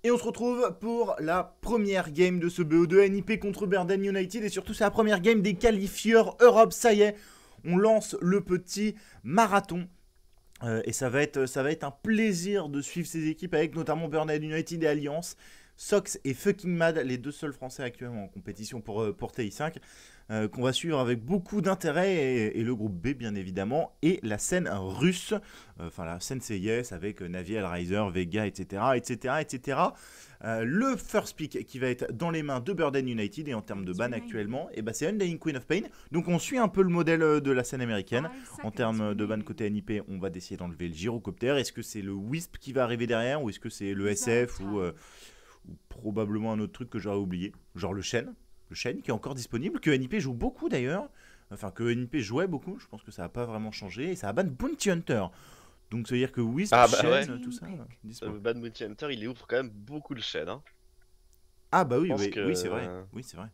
Et on se retrouve pour la première game de ce BO2 NIP contre Burden United. Et surtout, c'est la première game des qualifieurs Europe. Ça y est, on lance le petit marathon. Et ça va être un plaisir de suivre ces équipes avec notamment Burden United et Alliance. Sox et Fucking Mad, les deux seuls français actuellement en compétition pour TI5, qu'on va suivre avec beaucoup d'intérêt, et le groupe B bien évidemment, et la scène russe, enfin la scène CIS avec Navi, Hellraiser, Vega, etc. etc., etc. Le first pick qui va être dans les mains de Burden United, et en termes de ban actuellement, et c'est Undying Queen of Pain. Donc on suit un peu le modèle de la scène américaine. En termes de ban côté NIP, on va essayer d'enlever le gyrocoptère. Est-ce que c'est le Wisp qui va arriver derrière, ou est-ce que c'est le SF, ou probablement un autre truc que j'aurais oublié, genre le chêne qui est encore disponible, que NIP joue beaucoup d'ailleurs, enfin que NIP jouait beaucoup, je pense que ça n'a pas vraiment changé, et ça a ban Bounty Hunter. Donc ça veut dire que Wisp, chêne, ouais. tout ça, dispo. Bad Bounty Hunter, il ouvre quand même beaucoup de chaînes. Hein. Ah bah oui, Je pense oui, que. oui c'est vrai, oui c'est vrai.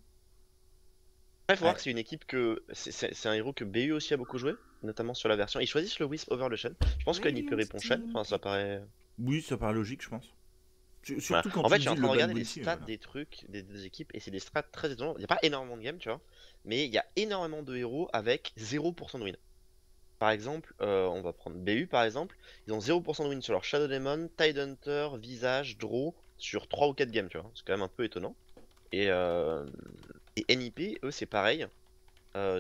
Après, il faut voir Ouais. que c'est une équipe que. C'est un héros que BU aussi a beaucoup joué, notamment sur la version. Ils choisissent le Wisp over le Shen. Je pense que NIP répond Shen, enfin ça paraît. Oui, ça paraît logique, je pense. Voilà. Surtout quand En tu fait, me je suis dis en train le de ban regarder les Bounty. stats des trucs des équipes et c'est des stats très étonnants. Il n'y a pas énormément de games, tu vois, mais il y a énormément de héros avec 0% de win. Par exemple, on va prendre BU par exemple, ils ont 0% de win sur leur Shadow Demon, Tidehunter, Visage, Draw sur 3 ou 4 games, tu vois. C'est quand même un peu étonnant. Et, NIP, eux, c'est pareil.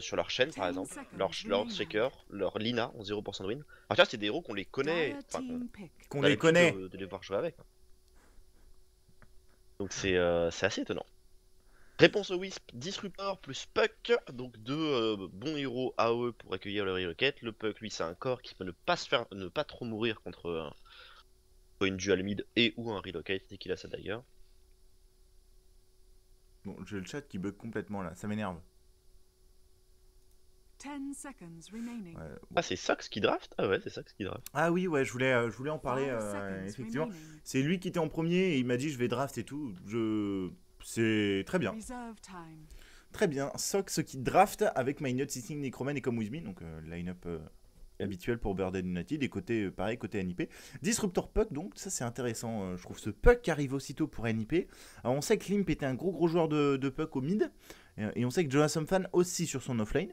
Sur leur chaîne par exemple, leur Shaker, leur Lina ont 0% de win. Alors, tu vois, c'est des héros qu'on les connaît, enfin, Qu'on on a les l'habitude connaît. de les voir jouer avec. Donc, c'est assez étonnant. Réponse au Wisp, Disruptor plus Puck, donc deux bons héros AOE pour accueillir le rerocket. Le Puck, lui, c'est un corps qui peut ne pas trop mourir contre une dual mid et ou un relocate dès qu'il a sa dagger. Bon, j'ai le chat qui bug complètement là, ça m'énerve. 10 seconds remaining. Ouais, bon. Ah, c'est Sox qui draft? Ah ouais, c'est Sox qui draft. Ah oui, ouais, je voulais en parler, 5 seconds effectivement. remaining. C'est lui qui était en premier et il m'a dit je vais draft et tout. C'est très bien. Reserve time. Très bien. Sox qui draft avec Minot, Sissing, Necroman et Come With Me. Donc line-up habituel pour Burden United. Et côté, pareil, côté NIP. Disruptor Puck, donc ça c'est intéressant. Je trouve ce Puck qui arrive aussitôt pour NIP. Alors on sait que Limp était un gros joueur de Puck au mid. Et on sait que Jonas Fan aussi sur son offlane.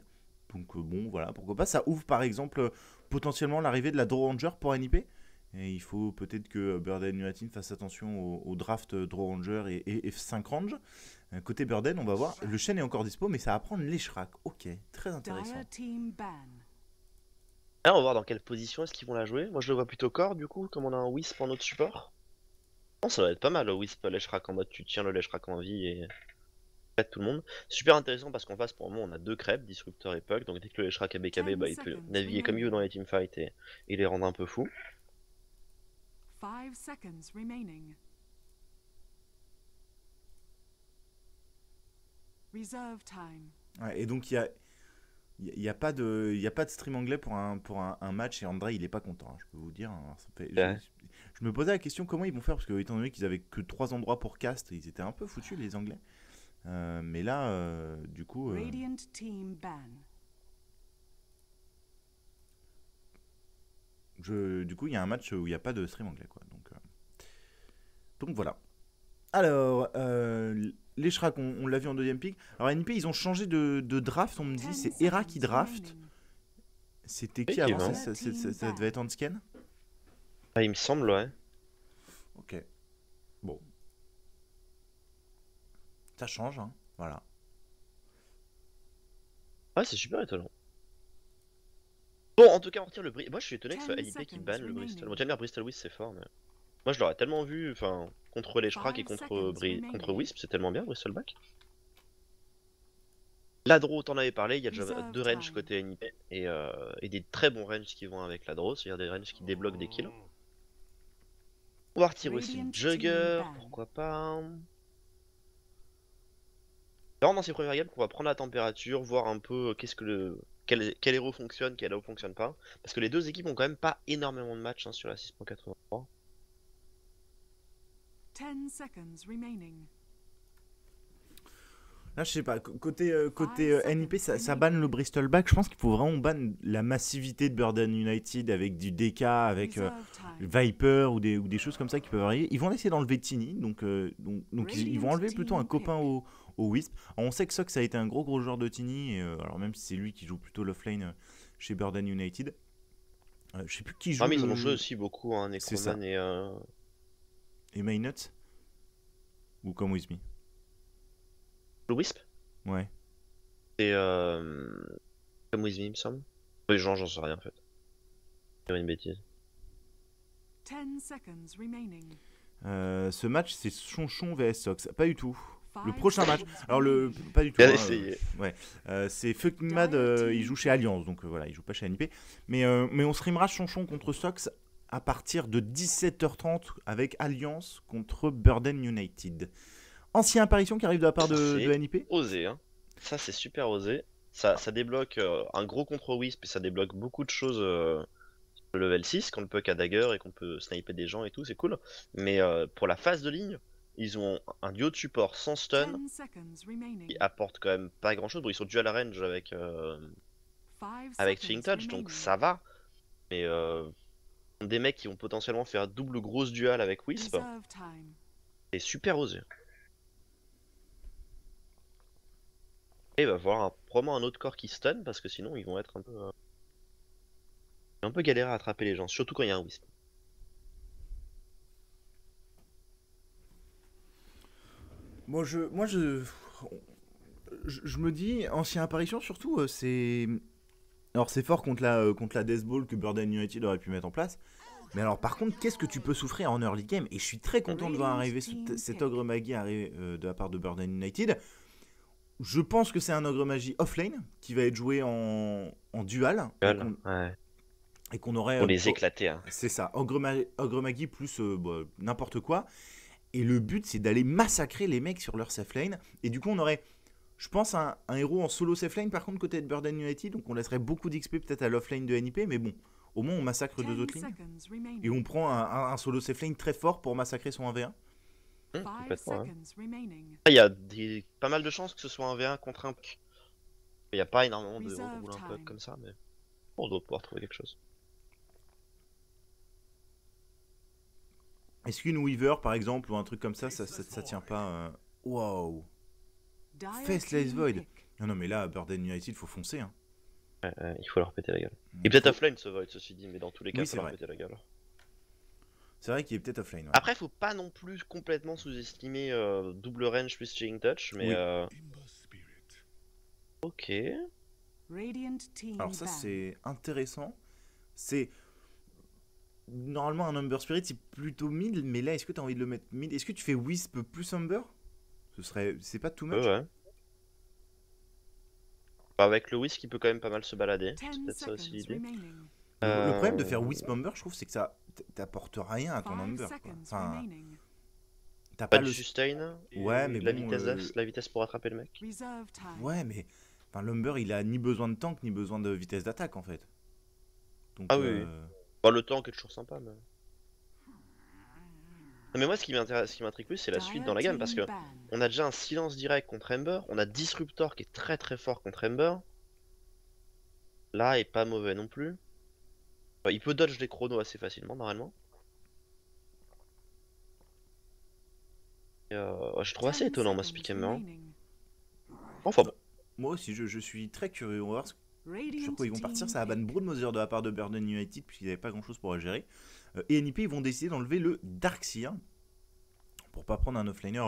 Donc bon, voilà, pourquoi pas. Ça ouvre par exemple potentiellement l'arrivée de la Draw Ranger pour NIP. Et il faut peut-être que Burden United fasse attention au draft Draw Ranger et F5 Range. Côté Burden, on va voir. Le chêne est encore dispo, mais ça va prendre les Shrak. Ok, très intéressant. Dire team ban. Là, on va voir dans quelle position est-ce qu'ils vont la jouer. Moi, je le vois plutôt corps, du coup, comme on a un Wisp en autre support. Non, ça va être pas mal, le Wisp Leshrac en mode tu tiens le Leshrac en vie et pète tout le monde. Super intéressant parce qu'en face, pour le moment, on a deux crêpes, Disruptor et Puck. Donc dès que le Leshrac a BKB, il peut naviguer comme il veut dans les teamfights et les rendre un peu fous. 5 seconds remaining. Reserve time. Ouais, et donc il y a pas de stream anglais pour un match, et André il est pas content, hein, je peux vous dire. Hein, je me posais la question comment ils vont faire, parce que étant donné qu'ils avaient que 3 endroits pour cast, ils étaient un peu foutus les Anglais. Mais là, du coup, Radiant team ban. du coup il y a un match où il n'y a pas de stream anglais, quoi. Donc voilà. Alors, les Shrak, on l'a vu en deuxième pick. Alors NP, ils ont changé de draft, on me dit, c'est Hera qui draft. C'était qui avant ça, ça devait être Hansken. Ah, il me semble, ouais. Ok. Bon. Ça change, hein. Voilà. Ouais, c'est super étonnant. Bon, en tout cas, on retire le Bristol. Moi, je suis étonné que ce soit 10 NIP qui seconds banne le remaining. Bristol. Bon, tiens, le Bristol Wisp, c'est fort, mais. Moi, je l'aurais tellement vu, enfin, contre les Shrak et 5 contre, seconds remaining. contre Wisp, c'est tellement bien, Bristol back. Ladro, t'en avais parlé, il y a déjà Reserve deux ranges time. côté NIP et des très bons ranges qui vont avec Ladro, c'est-à-dire des ranges qui débloquent des kills. On va retirer aussi Radiant Jugger, team ban. pourquoi pas. C'est vraiment dans ces premières games qu'on va prendre la température, voir un peu quel héros fonctionne, quel héros fonctionne pas. Parce que les deux équipes ont quand même pas énormément de matchs hein, sur la 6.83. 10 seconds remaining. Là, je sais pas, côté NIP, ça banne le Bristol Back. Je pense qu'il faut vraiment ban la massivité de Burden United avec du DK, avec Reserve time. Viper ou des choses comme ça qui peuvent arriver. Ils vont essayer d'enlever Tiny, donc ils vont enlever plutôt un copain au Wisp. Alors, on sait que Sox a été un gros joueur de Tiny, alors même si c'est lui qui joue plutôt l'offlane chez Burden United. Je sais plus qui joue Ah, mais ils en ont joué aussi beaucoup, hein, C'est ça. Necroman et Maynut ou comme With Me. le Wisp. Ouais. Et comme With Me, il me semble. Oui, j'en sais rien en fait. C'est une bêtise. 10 seconds remaining. Ce match, c'est Chonchon vs Sox. Pas du tout. Le 5 prochain match. seconds Alors, remaining. pas du tout. Bien hein, essayé. ouais. C'est Fucking Mad, il joue chez Alliance, donc voilà, il joue pas chez NIP. Mais on streamera Chonchon contre Sox à partir de 17h30 avec Alliance contre Burden United. Ancienne apparition qui arrive de la part de C'est NIP. osé, hein. Ça, c'est super osé. Ça débloque un gros contre Wisp et ça débloque beaucoup de choses sur le level 6 quand le puck a dagger et qu'on peut sniper des gens et tout, c'est cool. Mais pour la phase de ligne, ils ont un duo de support sans stun 10 seconds remaining. qui apporte quand même pas grand chose. Bon, ils sont dual range avec 5 Chilling seconds Touch, donc remaining. ça va. Mais des mecs qui vont potentiellement faire double grosse dual avec Wisp, Reserve time. c'est super osé. Et il va falloir probablement un autre corps qui stun parce que sinon ils vont être un peu galéré à attraper les gens, surtout quand il y a un Wisp. Je me dis, ancienne apparition surtout, c'est. Alors c'est fort contre la Death Ball que Burden United aurait pu mettre en place. Mais alors par contre, qu'est-ce que tu peux souffrir en early game? Et je suis très content de voir arriver cet Ogre Magie arriver de la part de Burden United. Je pense que c'est un Ogre Magie offlane qui va être joué en dual. Ouais. Et qu'on aurait. Pour les éclater, hein. C'est ça, Ogre Magie plus n'importe quoi. Et le but, c'est d'aller massacrer les mecs sur leur safe lane. Et du coup, on aurait, je pense, un héros en solo safe lane, par contre, côté de Burden United. Donc, on laisserait beaucoup d'XP peut-être à l'offlane de NIP. Mais bon, au moins, on massacre 10 deux autres lignes. seconds remaining. Et on prend un solo safe lane très fort pour massacrer son 1v1. 5 Complètement, hein. seconds remaining. Il y a pas mal de chances que ce soit un V1 contre un puck. Il n'y a pas énormément de héros Reserve qui roulent un puck time. comme ça, mais on doit pouvoir trouver quelque chose. Est-ce qu'une Weaver, par exemple, ou un truc comme ça tient pas. Waouh! Dire Faceless team Void. pick. Non, mais là, Burden United, faut foncer. Hein. Il faut leur péter la gueule. Et peut-être Faut- offline ce Void, ceci dit, mais dans tous les cas, Oui, il c'est faut leur vrai. péter la gueule. C'est vrai qu'il est peut-être offline. Ouais. Après, faut pas non plus complètement sous-estimer double range plus chilling touch, mais Oui. ok. Radiant team Alors, ça, ban. c'est intéressant. C'est. Normalement, un Umber Spirit, c'est plutôt mid, mais là, est-ce que tu as envie de le mettre mid? Est-ce que tu fais Wisp plus Umber? C'est pas too much? Ouais. Avec le Whisk, il peut quand même pas mal se balader. C'est 10 peut-être ça aussi seconds l'idée. remaining. Le problème de faire Wisp Umber, je trouve, c'est que ça t'apporte rien à ton 5 Umber. Quoi. seconds Enfin, remaining. t'as Pas pas du le. sustain. Ouais, mais la bon, vitesse pour attraper le mec. Reserve time. Ouais, mais. Enfin, l'Umber, il a ni besoin de tank, ni besoin de vitesse d'attaque, en fait. Donc, Ah oui. Bah, le tank est toujours sympa, mais. Non, mais moi, ce qui m'intrigue plus, c'est la suite dans la gamme, parce que on a déjà un silence direct contre Ember, on a Disruptor qui est très très fort contre Ember. Là, est pas mauvais non plus. Enfin, il peut dodge les chronos assez facilement, normalement. Et, je trouve assez étonnant, moi, ce pick and roll. Enfin bon. Moi aussi, je suis très curieux. On va voir sur quoi ils vont partir. Ça va ban Broodmother de la part de Burden United, puisqu'ils n'avaient pas grand chose pour gérer. Et NIP, ils vont décider d'enlever le Darkseer pour pas prendre un offlaner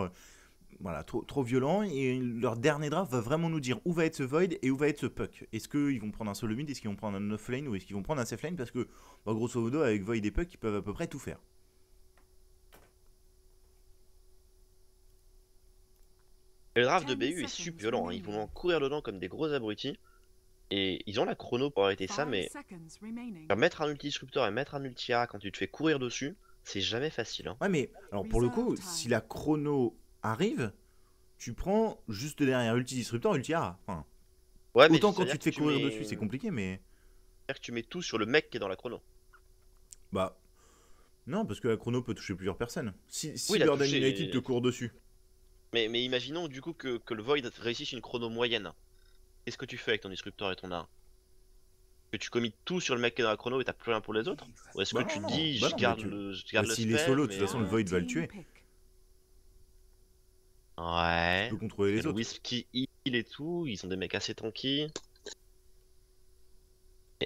voilà, trop violent. Et leur dernier draft va vraiment nous dire où va être ce Void et où va être ce Puck. Est-ce qu'ils vont prendre un solo mid, est-ce qu'ils vont prendre un offlane ou est-ce qu'ils vont prendre un safe lane? Parce que, bah, grosso modo, avec Void et Puck, ils peuvent à peu près tout faire. Et le draft de 10 BU est seconds super violent, hein. Ils remaining. vont en courir dedans comme des gros abrutis. Et ils ont la chrono pour arrêter ça, mais mettre un ulti disruptor et mettre un ulti A quand tu te fais courir dessus, c'est jamais facile, hein. Ouais, mais alors pour le coup, Reserve time. si la chrono arrive, tu prends juste derrière ulti disruptor, ulti A. Enfin, Ouais, mais autant quand c'est-à-dire tu te fais que courir mets- dessus, c'est compliqué, mais. c'est-à-dire que tu mets tout sur le mec qui est dans la chrono. Bah. Non, parce que la chrono peut toucher plusieurs personnes. Si Oui, la Burden toucher- United te court dessus. Mais imaginons du coup que le Void réussisse une chrono moyenne. Qu'est-ce que tu fais avec ton disruptor et ton A? Que tu commites tout sur le mec qui est dans la chrono et t'as plus rien pour les autres? Ou est-ce que Bah tu te non, dis bah je non, garde je bah, garde le s'il est spell solo, de toute mais façon, le Void va le tuer. Tu ouais. peux contrôler Il y a les le autres. Wisp qui heal et tout, ils sont des mecs assez tanky.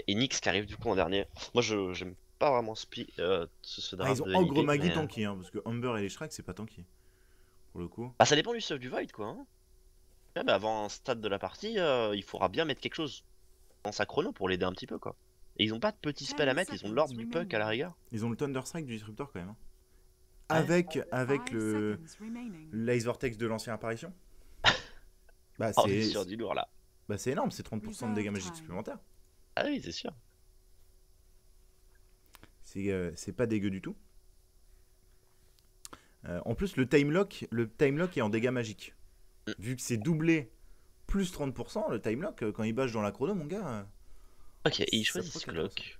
Et Nyx qui arrive du coup en dernier. Moi je j'aime pas vraiment ce Ah, ils draft ont de Ogre NIP, Magi mais. tanky, hein, parce que Humber et les Shrek, c'est pas tanky. Pour le coup. Bah ça dépend du stuff du Void quoi. Hein. Ouais, mais avant un stade de la partie, il faudra bien mettre quelque chose dans sa chrono pour l'aider un petit peu quoi. Et ils ont pas de petits spells à mettre, ils ont l'ordre du puck à la rigueur. Ils ont le Thunder Strike du Disruptor quand même. Hein. Ouais. Avec le l'Ice Vortex de l'ancienne apparition. Bah On est sur du lourd là. c'est énorme, c'est 30% de dégâts magiques supplémentaires. Ah oui, c'est sûr. C'est pas dégueu du tout. En plus, le time lock est en dégâts magiques. Vu que c'est doublé plus 30%, le time lock, quand il bâche dans la chrono, mon gars. Ok, et il ça choisit faut ce quelque clock.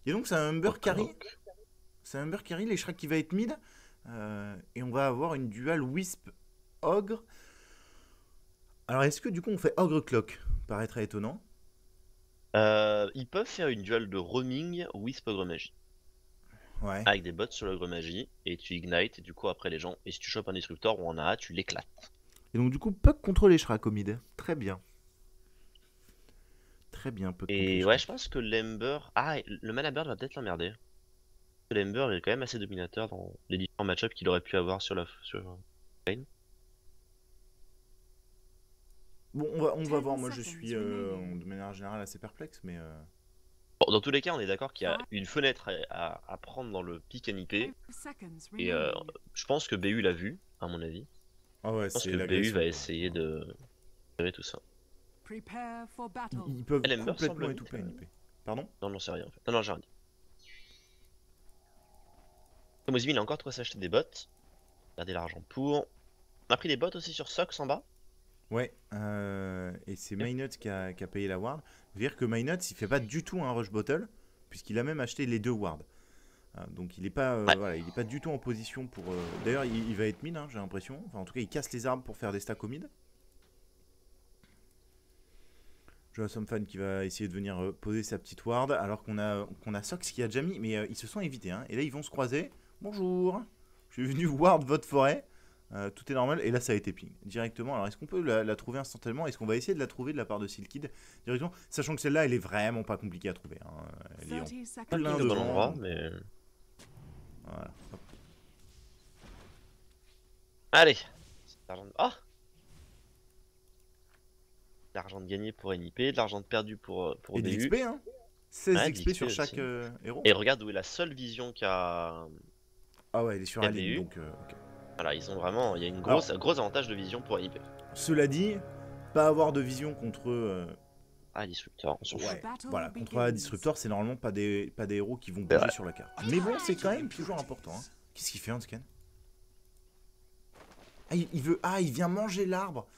Et donc, c'est un Humber carry. Clock. C'est un Humber carry, les Shrek qui va être mid. Et on va avoir une dual Wisp Ogre. Alors, est-ce que du coup, on fait Ogre Clock? Paraîtrait étonnant. Ils peuvent faire une duel de roaming Wisp Ogre Magie. Ouais. Avec des bots sur l'Ogre Magie, et tu ignites, et du coup après les gens, et si tu chopes un disruptor ou un A, tu l'éclates. Et donc, du coup, Puck contre les Shrek au mid. Très bien. Très bien, Puck contre les Et ouais, Shrek. je pense que l'Ember. Ah, le Mana Bird va peut-être l'emmerder. L'Ember est quand même assez dominateur dans les différents match-ups qu'il aurait pu avoir sur lane. Bon, on va voir. Moi, je suis de manière générale assez perplexe, mais. Bon, dans tous les cas, on est d'accord qu'il y a une fenêtre à prendre dans le pick NIP. Et je pense que BU l'a vu, à mon avis. Ah ouais, Je pense c'est que BU l'agression. va essayer de gérer tout ça. Ils peuvent L'Ember complètement semble étouffer NIP. Pardon? Non, non, c'est rien en fait. Non, non, j'ai rien dit. Comme Ozzy, il a encore de quoi s'acheter des bots. Regardez l'argent pour. On a pris des bots aussi sur Sox en bas. Ouais, et c'est MyNuts qui a payé la ward. Vous dire que MyNuts, il fait pas du tout un rush bottle, puisqu'il a même acheté les 2 wards. Donc il est pas, voilà, il est pas du tout en position pour. D'ailleurs, il va être mid, hein, j'ai l'impression. Enfin, en tout cas, il casse les arbres pour faire des stacks au mid. Je vois Somfan qui va essayer de venir poser sa petite ward, alors qu'on a Sox qui a déjà mis, mais ils se sont évités. Hein, et là, ils vont se croiser. Bonjour, je suis venu ward votre forêt. Tout est normal, et là ça a été ping directement. Alors est-ce qu'on peut la trouver instantanément? Est-ce qu'on va essayer de la trouver de la part de Silkid directement? Sachant que celle-là elle est vraiment pas compliquée à trouver. Hein. Elle est en plein Au bon endroit, devant. mais. Voilà. Hop. Allez. L'argent de... Oh, l'argent de gagné pour NIP, de l'argent de perdu pour Et de BU. l'XP, hein. 16 Ouais, de XP sur l'XP chaque aussi. héros. Et regarde où est la seule vision qu'a. Ah ouais, elle est sur qu'a Aline, BU. donc ok. Voilà, ils ont vraiment. Il y a une Alors, gros avantage de vision pour NIP. Cela dit, pas avoir de vision contre. Ah, Disruptor, on s'en fout. Ouais, voilà, contre la Disruptor, c'est normalement pas des héros qui vont C'est bouger vrai. sur la carte. Mais bon, c'est quand même toujours important. Hein. Qu'est-ce qu'il fait, Hanscan? Ah, il vient manger l'arbre.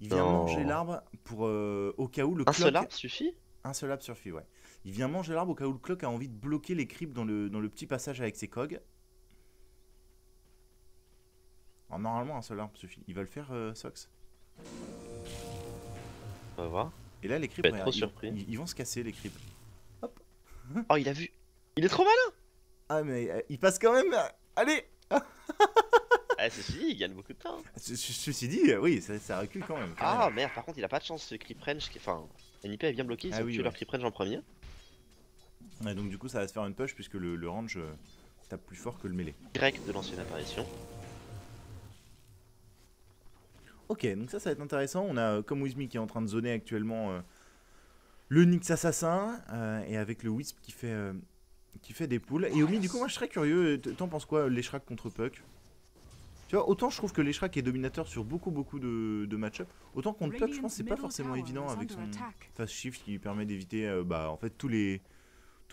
Il vient Non. manger l'arbre pour au cas où le Un clock. seul arbre suffit? Un seul arbre suffit, ouais. Il vient manger l'arbre au cas où le clock a envie de bloquer les creeps dans le petit passage avec ses cogs. Alors, normalement, un seul arbre suffit. Il va le faire, Sox. On va voir. Et là, les creeps, Je vais être trop regarde, surpris. ils vont se casser, les creeps. Oh, il a vu. Il est trop malin! Ah, mais il passe quand même. Allez. Ah, ceci dit, il gagne beaucoup de temps. Ceci dit, oui, ça recule quand même. Ah merde, par contre, il a pas de chance ce creep range. Enfin, NIP est bien bloqué, ils Ah ont oui, tué ouais. leur creep range en premier. Ouais, donc du coup, ça va se faire une push puisque le range tape plus fort que le mêlée. Direct de l'ancienne apparition. Ok, donc ça va être intéressant. On a comme Wizme qui est en train de zoner actuellement le Nyx assassin et avec le Wisp qui fait des pulls. Et Omi, du coup, moi je serais curieux. T'en penses quoi, l'Eshrak contre Puck? Tu vois, autant je trouve que l'Eshrak est dominateur sur beaucoup de match-up, autant contre Puck, je pense que c'est pas forcément évident avec son fast shift qui lui permet d'éviter en fait tous les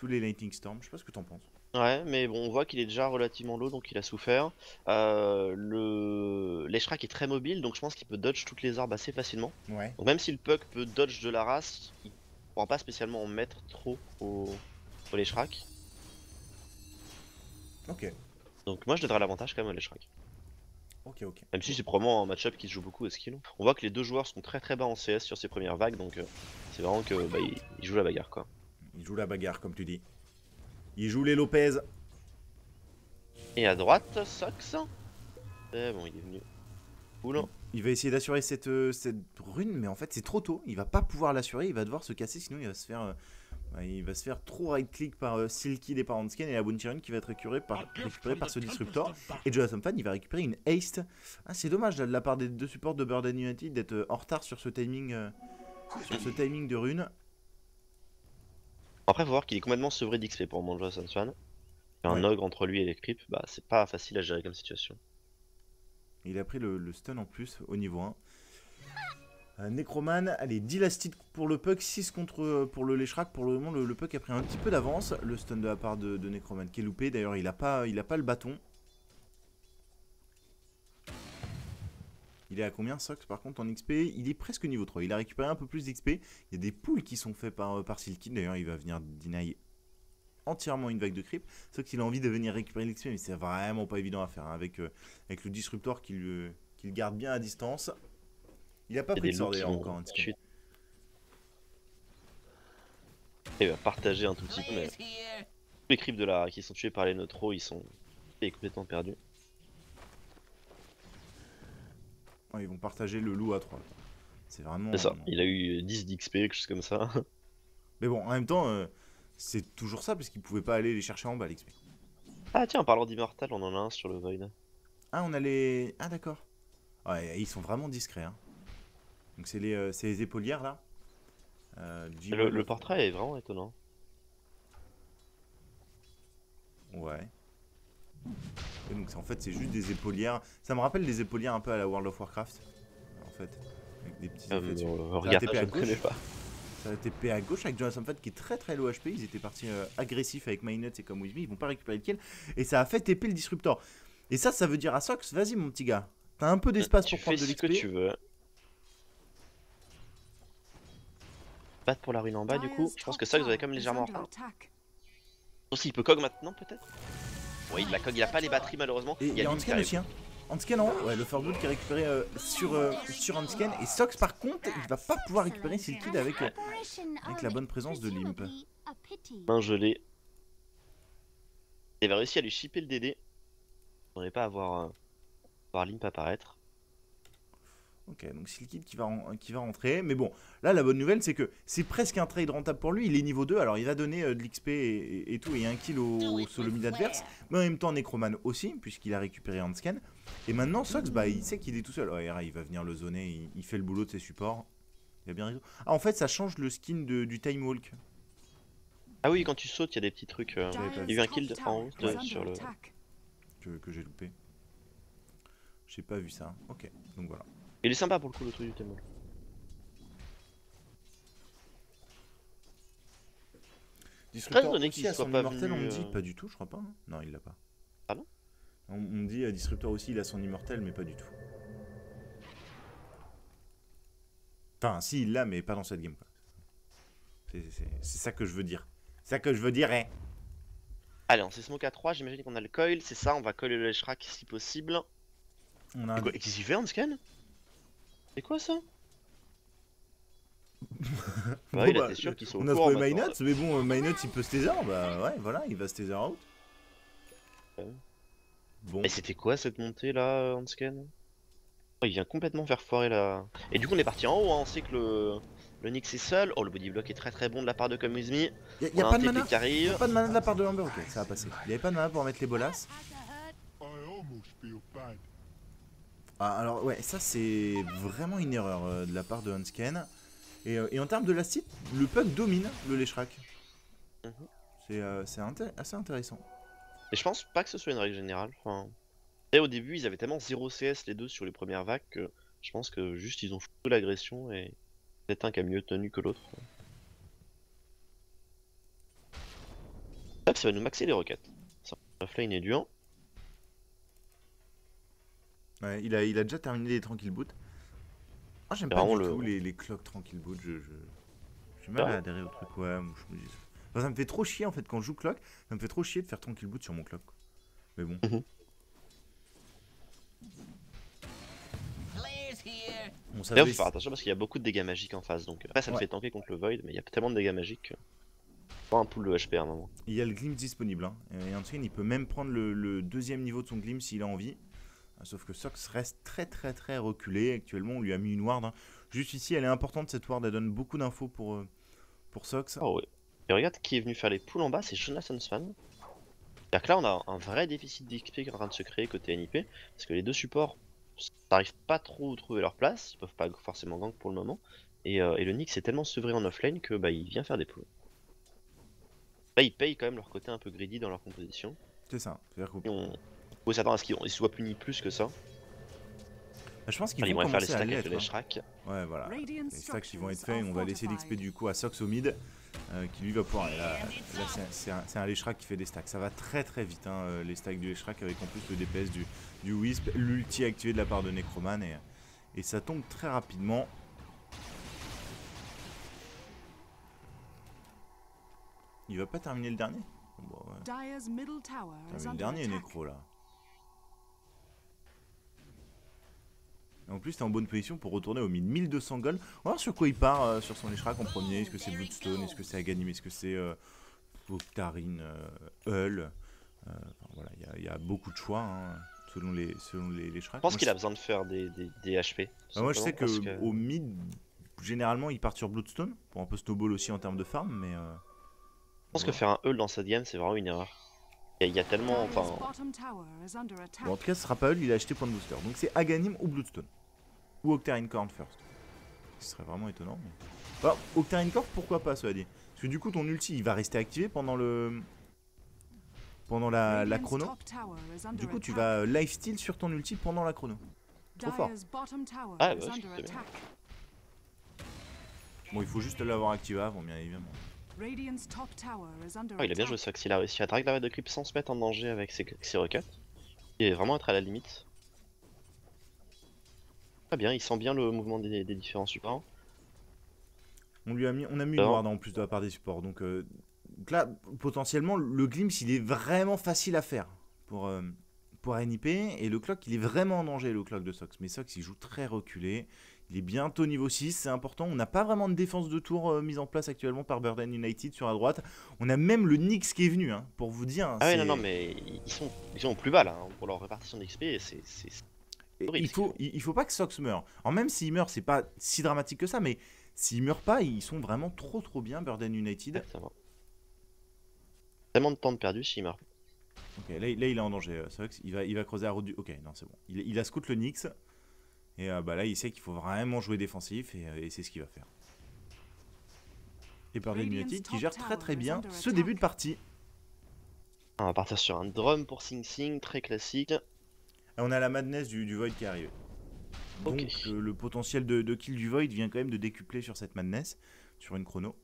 Lightning Storm. Je sais pas ce que t'en penses. Ouais, mais bon, on voit qu'il est déjà relativement low, donc il a souffert. L'Eshrak est très mobile, donc je pense qu'il peut dodge toutes les arbres assez facilement. Ouais. Donc même si le Puck peut dodge de la race, il pourra pas spécialement en mettre trop au l'Eshrak. Ok. Donc moi je donnerais l'avantage quand même à l'Eshrak. Ok, ok. Même si c'est probablement un match-up qui se joue beaucoup à skill. On voit que les deux joueurs sont très bas en CS sur ces premières vagues, donc c'est vraiment que bah, ils jouent la bagarre quoi. Il joue la bagarre, comme tu dis. Il joue les Lopez. Et à droite, Sox. Eh bon, il est venu. Cool. Il va essayer d'assurer cette rune, mais en fait c'est trop tôt. Il va pas pouvoir l'assurer, il va devoir se casser, sinon il va se faire trop right-click par Silkid et par Hansken, et la Bounty Rune qui va être récupérée par ce Disruptor. Et Jonathan Fan, il va récupérer une haste. Ah, c'est dommage de la part des deux supports de Bird and United d'être en retard sur ce timing de rune. Après, faut voir qu'il est complètement sevré d'XP pour mon Jonathan Fan. Il y a un Ouais. ogre entre lui et les creeps, bah c'est pas facile à gérer comme situation. Il a pris le stun en plus au niveau 1. Necroman, allez, 10 last pour le Puck, 6 contre pour le Leshrac. Pour le moment, le Puck a pris un petit peu d'avance. Le stun de la part de Necroman qui est loupé. D'ailleurs, il a pas le bâton. Il est à combien, Sox, par contre, en XP? Il est presque niveau 3. Il a récupéré un peu plus d'XP. Il y a des poules qui sont faits par Silkid. D'ailleurs, il va venir deny entièrement une vague de creep. Sauf qu'il a envie de venir récupérer l'XP, mais c'est vraiment pas évident à faire. Hein, avec le Disruptor qui le garde bien à distance. Il a pas Il y a pris des de sort loups qui d'ailleurs vont encore. Hein, chute. Et il va partager un tout petit peu, mais tous les creeps qui sont tués par les neutros, ils sont complètement perdus. Ouais, ils vont partager le loup à 3. C'est vraiment. C'est ça, il a eu 10 d'XP, quelque chose comme ça. Mais bon, en même temps, c'est toujours ça, parce qu'ils pouvaient pas aller les chercher en bas, l'XP. Ah tiens, en parlant d'Immortal, on en a un sur le Void. Ah, on a les. Ah, d'accord. Ouais, ils sont vraiment discrets. Hein. Donc, c'est les épaulières là. Le portrait est vraiment étonnant. Ouais. Et donc, en fait, c'est juste des épaulières. Ça me rappelle des épaulières un peu à la World of Warcraft. En fait. Avec des petits effets dessus. Regarde, TP je à ne connais gauche. pas. Ça a TP à gauche avec Jonathan Fat qui est très low HP. Ils étaient partis agressifs avec Mynuts et comme With Me. Ils vont pas récupérer le kill. Et ça a fait TP le Disruptor. Et ça veut dire à Sox, vas-y mon petit gars. T'as un peu d'espace Tu pour prendre fais de ce que l'XP. tu veux. Battre pour la ruine en bas, du coup. Je pense que Sox va quand même légèrement en retard. Aussi, il peut cog maintenant, peut-être. Ouais, il a pas les batteries, malheureusement. Et il y a Link Hansken qui aussi. Hein. Hansken en haut. Ouais, le Furwood qui est récupéré sur Hansken. Et Sox, par contre, il va pas pouvoir récupérer Silkid avec la bonne présence de Limp. main gelée. Il avait réussi à lui shipper le DD. On n'aurait pas à voir Limp apparaître. Ok, donc Silkid qui va rentrer. Mais bon, là, la bonne nouvelle, c'est que c'est presque un trade rentable pour lui. Il est niveau 2, alors il va donner de l'XP et tout, et un kill au solo mid adverse. Mais en même temps, Necroman aussi, puisqu'il a récupéré Hansken. Et maintenant, Sox, bah, il sait qu'il est tout seul. Ouais, il va venir le zoner, il fait le boulot de ses supports. Il a bien raison. Ah, en fait, ça change le skin du Time Walk. Ah oui, quand tu sautes, il y a des petits trucs. Il y a eu un kill en haut sur le. Que j'ai loupé. J'ai pas vu ça. Ok, donc voilà. Il est sympa pour le coup, le truc du thème. Disruptor étonné aussi qu'il a soit son pas immortel, on me venu, dit. Pas du tout, je crois pas. Hein. Non, il l'a pas. Ah non? On me dit Disruptor aussi, il a son immortel, mais pas du tout. Enfin, si, il l'a, mais pas dans cette game. C'est ça que je veux dire. C'est ça que je veux dire, hein. Allez, on s'est smoke à 3, j'imagine qu'on a le coil, c'est ça, on va coller le Shrek si possible. On a un... Qu'est-ce qu'il fait, Hansken? C'est quoi ça? Bon, Ouais, il bah, était sûr qu'ils sont au on a courant trouvé maintenant. Mynuts, mais bon, Mynuts il peut se taser, bah ouais, voilà, il va se taser out. Ouais. Bon. Mais c'était quoi cette montée là, Hansken? Oh, il vient complètement faire foirer là. Et du coup, on est parti en haut, hein. On sait que le Nyx est seul. Oh, le body block est très bon de la part de Come With Me. Y a On pas un de TP mana. qui arrive. Pas de mana de la part de Amber, ok, ça va passer. Il y avait pas de mana pour mettre les bolas. Ah, alors ouais, ça c'est vraiment une erreur de la part de Hansken. Et en termes de last hit, le puck domine le Leshrac. Mhm. C'est assez intéressant. Et je pense pas que ce soit une règle générale. Enfin... Et au début, ils avaient tellement 0 CS les deux sur les premières vagues que je pense que juste ils ont foutu l'agression et peut-être un qui a mieux tenu que l'autre. Hop, ça va nous maxer les roquettes. Ça, offlane est dur. Ouais, il a déjà terminé les tranquilles boot. Ah, j'aime C'est pas du vraiment tout le- les clocks tranquille boot. J'ai mal à adhérer au truc, ouais. Moi, je me dis... Enfin, ça me fait trop chier en fait quand je joue clock. Ça me fait trop chier de faire tranquille boot sur mon clock. Mais bon. Mhm. On D'ailleurs, savait... faut faire attention parce qu'il y a beaucoup de dégâts magiques en face. Donc après, ça te Ouais. fait tanker contre le Void, mais il y a tellement de dégâts magiques que. Pas un pool de HP à un moment. Il y a le glimpse disponible. Hein. Et Anskin, il peut même prendre le deuxième niveau de son glimpse s'il a envie. Sauf que Sox reste très reculé. Actuellement, on lui a mis une ward. Hein. Juste ici, elle est importante cette ward. Elle donne beaucoup d'infos pour Sox. Oh ouais. Et regarde qui est venu faire les pools en bas, c'est Jonathan Swan. C'est-à-dire que là, on a un vrai déficit d'XP qui est en train de se créer côté NIP. Parce que les deux supports n'arrivent pas trop à trouver leur place. Ils peuvent pas forcément gank pour le moment. Et le Nyx est tellement sevré en offlane que bah, il vient faire des pools. Là, ils payent quand même leur côté un peu greedy dans leur composition. C'est ça. C'est-à-dire On peut s'attendre à ce qu'ils soient punis plus que ça. je pense qu'ils Enfin, ils vont vont faire les commencer à stacks l'être. avec les hein. Shrek. Ouais, voilà. Radiant Les stacks qui vont être structures faits. are On va laisser l'XP fortified. du coup à Sox au mid. Qui lui va pouvoir. Et là c'est un Leshrac qui fait des stacks. Ça va très vite, hein, les stacks du Leshrac, avec en plus le DPS du Wisp, l'ulti activé de la part de Necroman. Et ça tombe très rapidement. Il va pas terminer le dernier? Bon, ouais. Dire's middle tower is Termine le under dernier, attack. Necro là. Et en plus, t'es en bonne position pour retourner au mid. 1200 gold. On va voir sur quoi il part sur son Leshrac en premier. Est-ce que c'est Bloodstone? Est-ce que c'est Aghanim? Est-ce que c'est Octarine, Hull? Enfin, voilà, il y a beaucoup de choix hein, selon les Leshrac. Je pense qu'il a besoin de faire des HP. Moi, je sais que, parce que... au mid, généralement, il part sur Bloodstone pour un peu snowball aussi en termes de farm, mais. Je pense que faire un Hull dans cette game, c'est vraiment une erreur. Il y a tellement. Dire's Enfin, bottom tower is under attack. Bon, en tout cas, ce sera pas Hull, il a acheté point de booster. Donc c'est Aghanim ou Bloodstone. Ou Octarine Corn first. Ce serait vraiment étonnant. Mais... Bah, Octarine Corn, pourquoi pas, cela dit. Parce que du coup, ton ulti, il va rester activé pendant le. Pendant la Radiant's chrono. top tower is under Du coup, tu attack. vas lifesteal sur ton ulti pendant la chrono. Trop fort. Dire's bottom tower Ah, is bah, under c'est bien. attack. Bon, il faut juste l'avoir activé avant, bien évidemment. Radiant's top tower is under il a bien joué attack. Sox, il a réussi à drag la raid de creep sans se mettre en danger avec ses requêtes. Il est vraiment être à la limite. Très bien, il sent bien le mouvement des différents supports. On a mis une Alors. ward en plus de la part des supports. Donc là, potentiellement, le glimpse, il est vraiment facile à faire pour NIP. Et le clock, il est vraiment en danger, le clock de Sox. Mais Sox, il joue très reculé. Il est bientôt niveau 6, c'est important. On n'a pas vraiment de défense de tour mise en place actuellement par Burden United sur la droite. On a même le Nyx qui est venu, hein, pour vous dire. Ah ouais, non, mais ils sont plus bas là, hein, pour leur répartition d'XP. C'est horrible, Il faut pas que Sox meure. Alors même s'il meurt, c'est pas si dramatique que ça, mais s'ils meurent pas, ils sont vraiment trop bien, Burden United. exactement. Tellement de temps de perdu s'il meurt. Ok, là il est en danger, Sox. Il va creuser la route du... Ok, non, c'est bon. Il a scout le Nyx. Et bah là, il sait qu'il faut vraiment jouer défensif et c'est ce qu'il va faire. Et Burden United qui gère très bien ce début de partie. On va partir sur un drum pour Sing Sing, très classique. Et on a la madness du Void qui est arrivée. Donc Ok. le potentiel de kill du Void vient quand même de décupler sur cette madness, sur une chrono.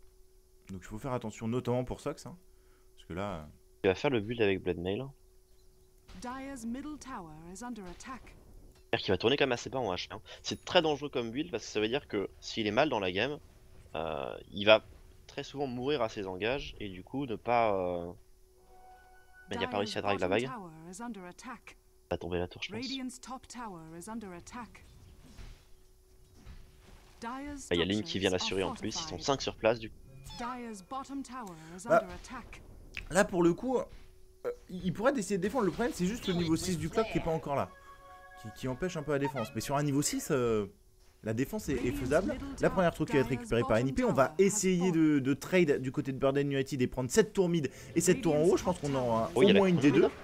Donc il faut faire attention, notamment pour Sox. Hein, parce que là... Il va faire le build avec Bloodmail. Dire's middle tower is under attack. C'est-à-dire qu'il va tourner quand même assez bas en H1. C'est très dangereux comme build parce que ça veut dire que s'il est mal dans la game, il va très souvent mourir à ses engages et du coup ne pas... Mais il n'a pas réussi à drag la vague. Il Tower is under attack. va tomber la tour je pense. Radiant's top tower is under attack. Dire's Il y a Lynn qui vient structures l'assurer are en plus, ils sont fortified. 5 sur place du coup. Dire's bottom tower is Ah. under attack. Là pour le coup, il pourrait essayer de défendre. Le problème c'est juste le niveau 6 du clock qui est pas encore là. Qui empêche un peu la défense. Mais sur un niveau 6, la défense est faisable. La première tour qui va être récupérée par NIP. On va essayer de trade du côté de Burden United et prendre cette tour mid et cette tour en haut. Je pense qu'on aura Oh, il y au a la moins une des chrono deux. mid.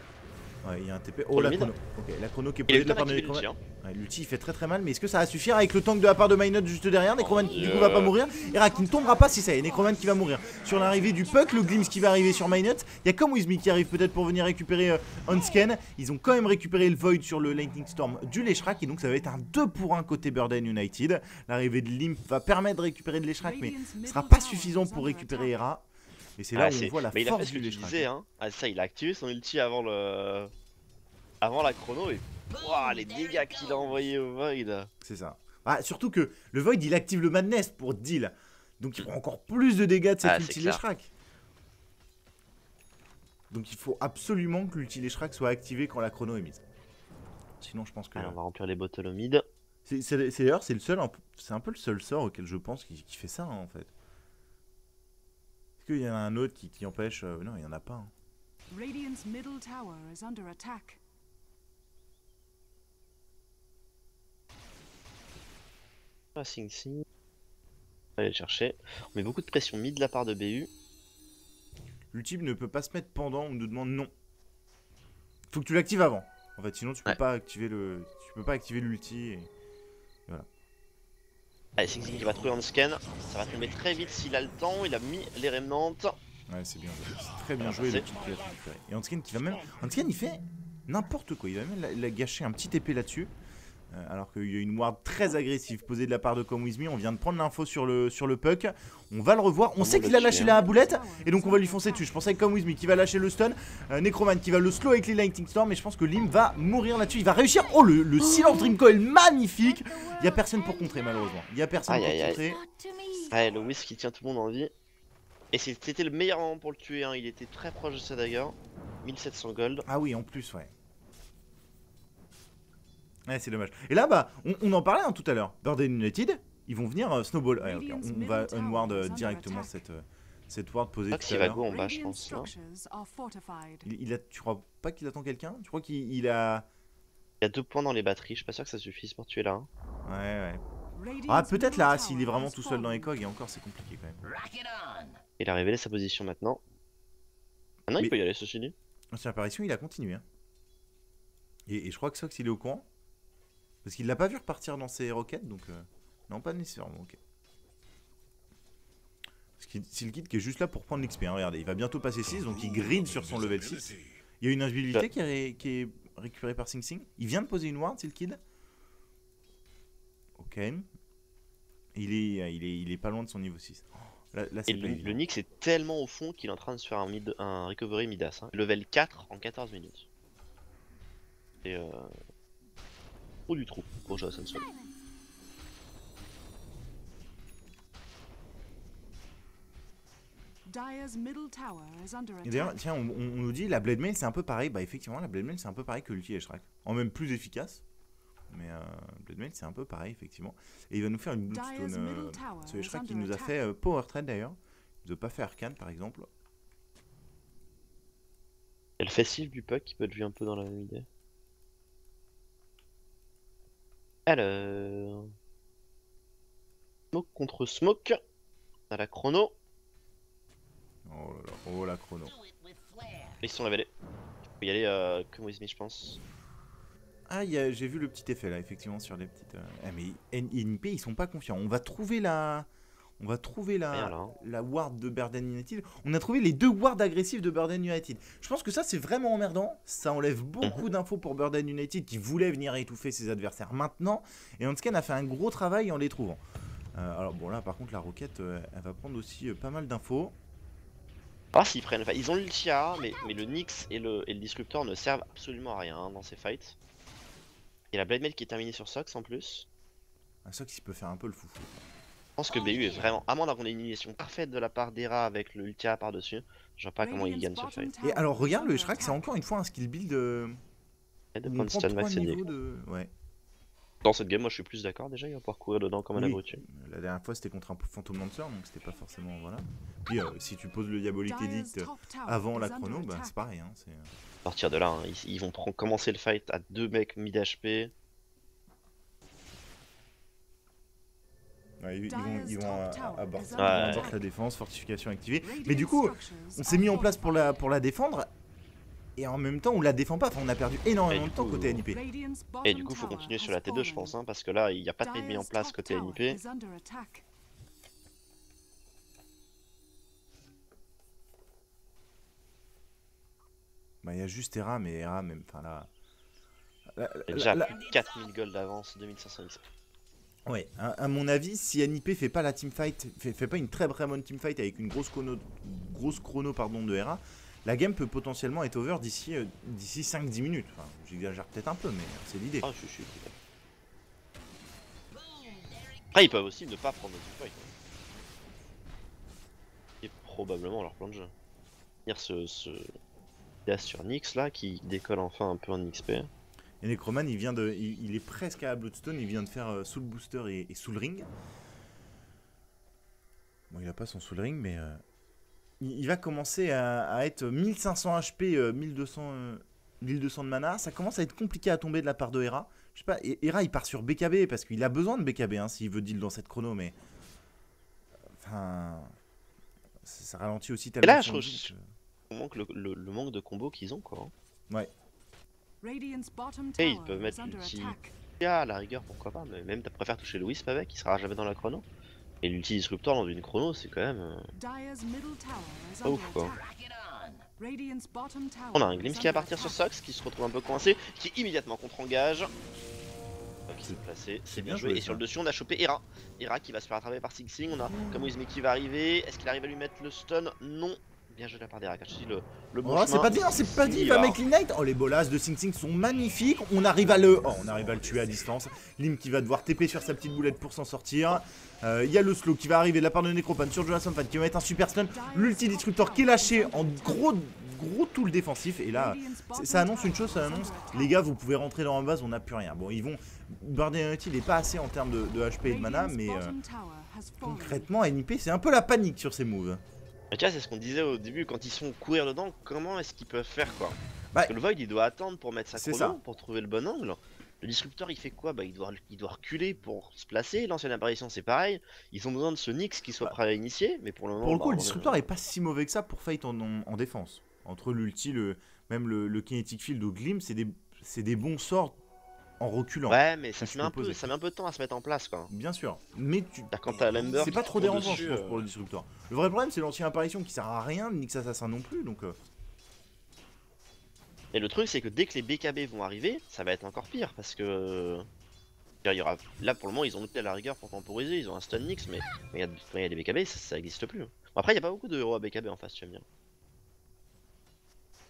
Ouais, il y a un TP. Pour Oh, le la mid. chrono. Ok, la chrono qui est Il a posée eu de la le temps part de d'activer Necroman. l'ulti, hein. Ouais, l'ulti il fait très mal, mais est-ce que ça va suffire avec le tank de la part de Minot juste derrière? Necroman qui du coup va pas mourir. Era qui ne tombera pas si ça y est, Necroman qui va mourir. Sur l'arrivée du Puck, le Glimpse qui va arriver sur Minot. Il y a comme Wizme qui arrive peut-être pour venir récupérer Onscan. Ils ont quand même récupéré le Void sur le Lightning Storm du Leshrac et donc ça va être un 2 pour 1 côté Burden United. L'arrivée de Limp va permettre de récupérer de Leshrac, mais ce sera pas suffisant pour récupérer Era. Et c'est là où on voit la Mais il a fait force ce que du tu Leshrac. disais, hein. Ah, ça, il a activé son ulti avant la chrono et ouah, les dégâts qu'il a envoyés au Void. C'est ça. Ah, surtout que le Void il active le Madness pour deal. Donc il prend encore plus de dégâts de cette Ah, c'est ulti clair. Leshrac. Donc il faut absolument que l'ulti Leshrac soit activé quand la chrono est mise. Sinon je pense que... Allez, on va remplir les bottles au mid. D'ailleurs, c'est le seul, c'est un peu le seul sort auquel je pense qui fait ça, hein, en fait. Est-ce qu'il y en a un autre qui empêche non, il n'y en a pas. Hein. Radiant's middle tower is under attack. Ah, Sing Sing. Allez le chercher. On met beaucoup de pression mid de la part de BU. L'ultime ne peut pas se mettre pendant, on nous demande non. Faut que tu l'actives avant. En fait, sinon tu peux pas activer l'ulti. Et... voilà. Allez, Sing Sing qui va trouver un scan. Ça va tomber très vite s'il a le temps. Il a mis les remnants. Ouais, c'est bien joué. C'est très bien joué le petit qui a récupéré. Et Hansken qui va même. Hansken il fait n'importe quoi. Il va même la gâcher un petit épée là-dessus. Alors qu'il y a une ward très agressive posée de la part de Come With Me. On vient de prendre l'info sur le puck. On va le revoir. On sait qu'il a lâché la boulette. Et donc on va lui foncer dessus. Je pense avec Come With Me qui va lâcher le stun. Necroman qui va le slow avec les Lightning Storm. Et je pense que Lim va mourir là-dessus. Il va réussir. Oh, le Silence Dream Coil magnifique. Il n'y a personne pour contrer malheureusement. Il n'y a personne pour contrer. Ouais, le Whisk qui tient tout le monde en vie. Et c'était le meilleur moment pour le tuer. Hein. Il était très proche de sa dagger. 1700 gold. Ah oui, en plus, ouais. Ouais, c'est dommage. Et là, bah, on en parlait hein, tout à l'heure. Burden United, ils vont venir snowball. Ouais, okay. On va unward directement cette ward posée tout à va l'heure. go en bas, je pense. Tu crois pas qu'il attend quelqu'un? Tu crois qu'il a... Il y a 2 points dans les batteries, je suis pas sûr que ça suffise pour tuer là. Hein. Ouais. Ah, peut-être là, s'il est vraiment tout seul dans les cogs, et encore, c'est compliqué quand même. Il a révélé sa position maintenant. Ah non, il peut y aller, ceci dit. Ancienne apparition, il a continué. Hein. Et je crois que Sox, il est au courant. Parce qu'il l'a pas vu repartir dans ses roquettes, donc... non, pas nécessairement, ok. C'est le kid qui est juste là pour prendre l'XP, hein, regardez. Il va bientôt passer 6, donc il grid sur son level 6. Il y a une invisibilité qui est récupérée par Sing Sing. Il vient de poser une ward, c'est le kid. Ok. Il est pas loin de son niveau 6. Là, et le Nyx est tellement au fond qu'il est en train de se faire un recovery Midas. Hein. Level 4 en 14 minutes. Et trop du trou pour jouer à Sunsoul. Et d'ailleurs, tiens, on nous dit la Blade Mail c'est un peu pareil. Bah, effectivement, la Blade Mail c'est un peu pareil que l'ulti Shrek. En même plus efficace. Mais Blade Mail c'est un peu pareil, effectivement. Et il va nous faire une Bloodstone. C'est Shrek qui nous a fait Power Trade d'ailleurs. Il nous a pas fait Arcane par exemple. Il y a le facile du puck qui peut être vu un peu dans la même idée. Alors. Smoke contre Smoke. On a la chrono. Oh la chrono. Ils se sont révélés. Il faut y aller comme With Me, je pense. Ah, j'ai vu le petit effet là, effectivement, sur les petites. Mais NIP, ils sont pas confiants. On va trouver la ward de Burden United. On a trouvé les 2 wards agressifs de Burden United. Je pense que ça, c'est vraiment emmerdant. Ça enlève beaucoup d'infos pour Burden United qui voulait venir étouffer ses adversaires maintenant. Et Hansken a fait un gros travail en les trouvant. Alors, bon, là, par contre, la roquette, elle va prendre aussi pas mal d'infos. Ah, s'ils prennent. Enfin, ils ont l'Ultia, mais le Nyx et le Disruptor ne servent absolument à rien hein, dans ces fights. Et la Blade Mail qui est terminée sur Sox en plus. Sox, il peut faire un peu le foufou. Je pense que BU est vraiment, à moins d'avoir une initiation parfaite de la part d'Era avec le Ultia par-dessus, je vois pas comment il gagne ce fight. Et alors regarde le Shrek, c'est encore une fois un skill build de points de stun max ouais. Dans cette game, moi je suis plus d'accord déjà, il va pouvoir courir dedans comme un abruti. La dernière fois c'était contre un Phantom Lancer, donc c'était pas forcément, voilà. Puis si tu poses le Diabolic Edict avant la chrono, bah c'est pareil. Hein, à partir de là, hein, ils vont commencer le fight à 2 mecs mid HP. Ouais, ils vont aborder la défense, fortification activée. Mais du coup, on s'est mis en place pour la défendre. Et en même temps, on la défend pas. Enfin, on a perdu énormément de temps côté NIP. Et du coup, faut continuer sur la T2, je pense. Hein, parce que là, il n'y a pas de mis en place côté NIP. Bah, il y a juste Era, mais Era, même. Enfin, là. Déjà, plus de 4000 gold d'avance, 2500 XP. Ouais, à mon avis, si NIP fait pas la teamfight, fait pas une très bonne teamfight avec une grosse chrono de Hera, la game peut potentiellement être over d'ici 5-10 minutes. Enfin, j'exagère peut-être un peu, mais c'est l'idée. Ah, je suis. Après, ils peuvent aussi ne pas prendre la teamfight. Et probablement leur plan de jeu. Venir ce gars sur Nyx là qui décolle enfin un peu en XP. Et Necroman, il est presque à Bloodstone, il vient de faire Soul Booster et Soul Ring. Bon, il a pas son Soul Ring, mais il va commencer à être 1500 HP, 1200 de mana. Ça commence à être compliqué à tomber de la part de Hera. Je sais pas, Hera il part sur BKB parce qu'il a besoin de BKB hein, s'il veut deal dans cette chrono, mais. Enfin. Ça ralentit aussi Et tellement. là, je manque le manque de combo qu'ils ont, quoi. Ouais. Radiant's bottom Et ils tower peuvent mettre is under l'ulti. attack. À la rigueur, pourquoi pas, mais même tu préfères toucher le Wisp avec, il sera jamais dans la chrono. Et l'ulti disruptor dans une chrono, c'est quand même. Dyer's middle tower is Pas under ouf, quoi. attack. Radiant's bottom tower On a un is Glimpse qui va under partir sur attack. Sox, qui se retrouve un peu coincé, qui immédiatement contre-engage. Qui s'est placé, c'est bien joué. Et sur le dessus, on a chopé Hera. Hera qui va se faire attraper par Sing Sing. On a Kamuzme qui va arriver. Est-ce qu'il arrive à lui mettre le stun? Non. Bien joué de la part d'Hera. Je dis le bon Oh, chemin. c'est pas dit, c'est pas dit, il va make Ignite. Oh, les bolas de Sing Sing sont magnifiques. On arrive à le tuer à distance. Lim qui va devoir TP sur sa petite boulette pour s'en sortir. Il y a le slow qui va arriver de la part de Necropan sur Jonathan Fan qui va mettre un super stun. L'ulti disruptor qui est lâché en gros tool défensif. Et là, ça annonce une chose, ça annonce les gars, vous pouvez rentrer dans la base, on n'a plus rien. Bon, ils vont. Guardian Unity, il est pas assez en termes de HP et de mana, mais concrètement, NIP, c'est un peu la panique sur ces moves. Mais tu vois, c'est ce qu'on disait au début, quand ils sont courir dedans, comment est-ce qu'ils peuvent faire quoi? Bah, Parce que le Void il doit attendre pour mettre sa c'est chrono, ça. pour trouver le bon angle. Le disrupteur il fait quoi? Bah il doit reculer pour se placer. L'ancienne apparition c'est pareil. Ils ont besoin de ce Nyx qui soit prêt à initier, mais pour le moment. Pour le coup, bah, le disrupteur est pas si mauvais que ça pour fight en défense. Entre l'ulti, même le Kinetic Field ou Glim, c'est des bons sorts en reculant. Ouais, mais ça Tu met peux poser. ça met un peu de temps à se mettre en place quoi. Bien sûr, mais Quand t'as l'Ember, c'est pas qui trop court dérangeant dessus, je pense pour le disrupteur. Le vrai problème c'est l'ancienne apparition qui sert à rien, Nyx Assassin non plus, donc. Et le truc c'est que dès que les BKB vont arriver, ça va être encore pire parce que. Il y aura... Là pour le moment ils ont looté à la rigueur pour temporiser, ils ont un stun Nyx, mais quand il y a des BKB ça existe plus. Bon, après il n'y a pas beaucoup de héros à BKB en face, tu aimes bien.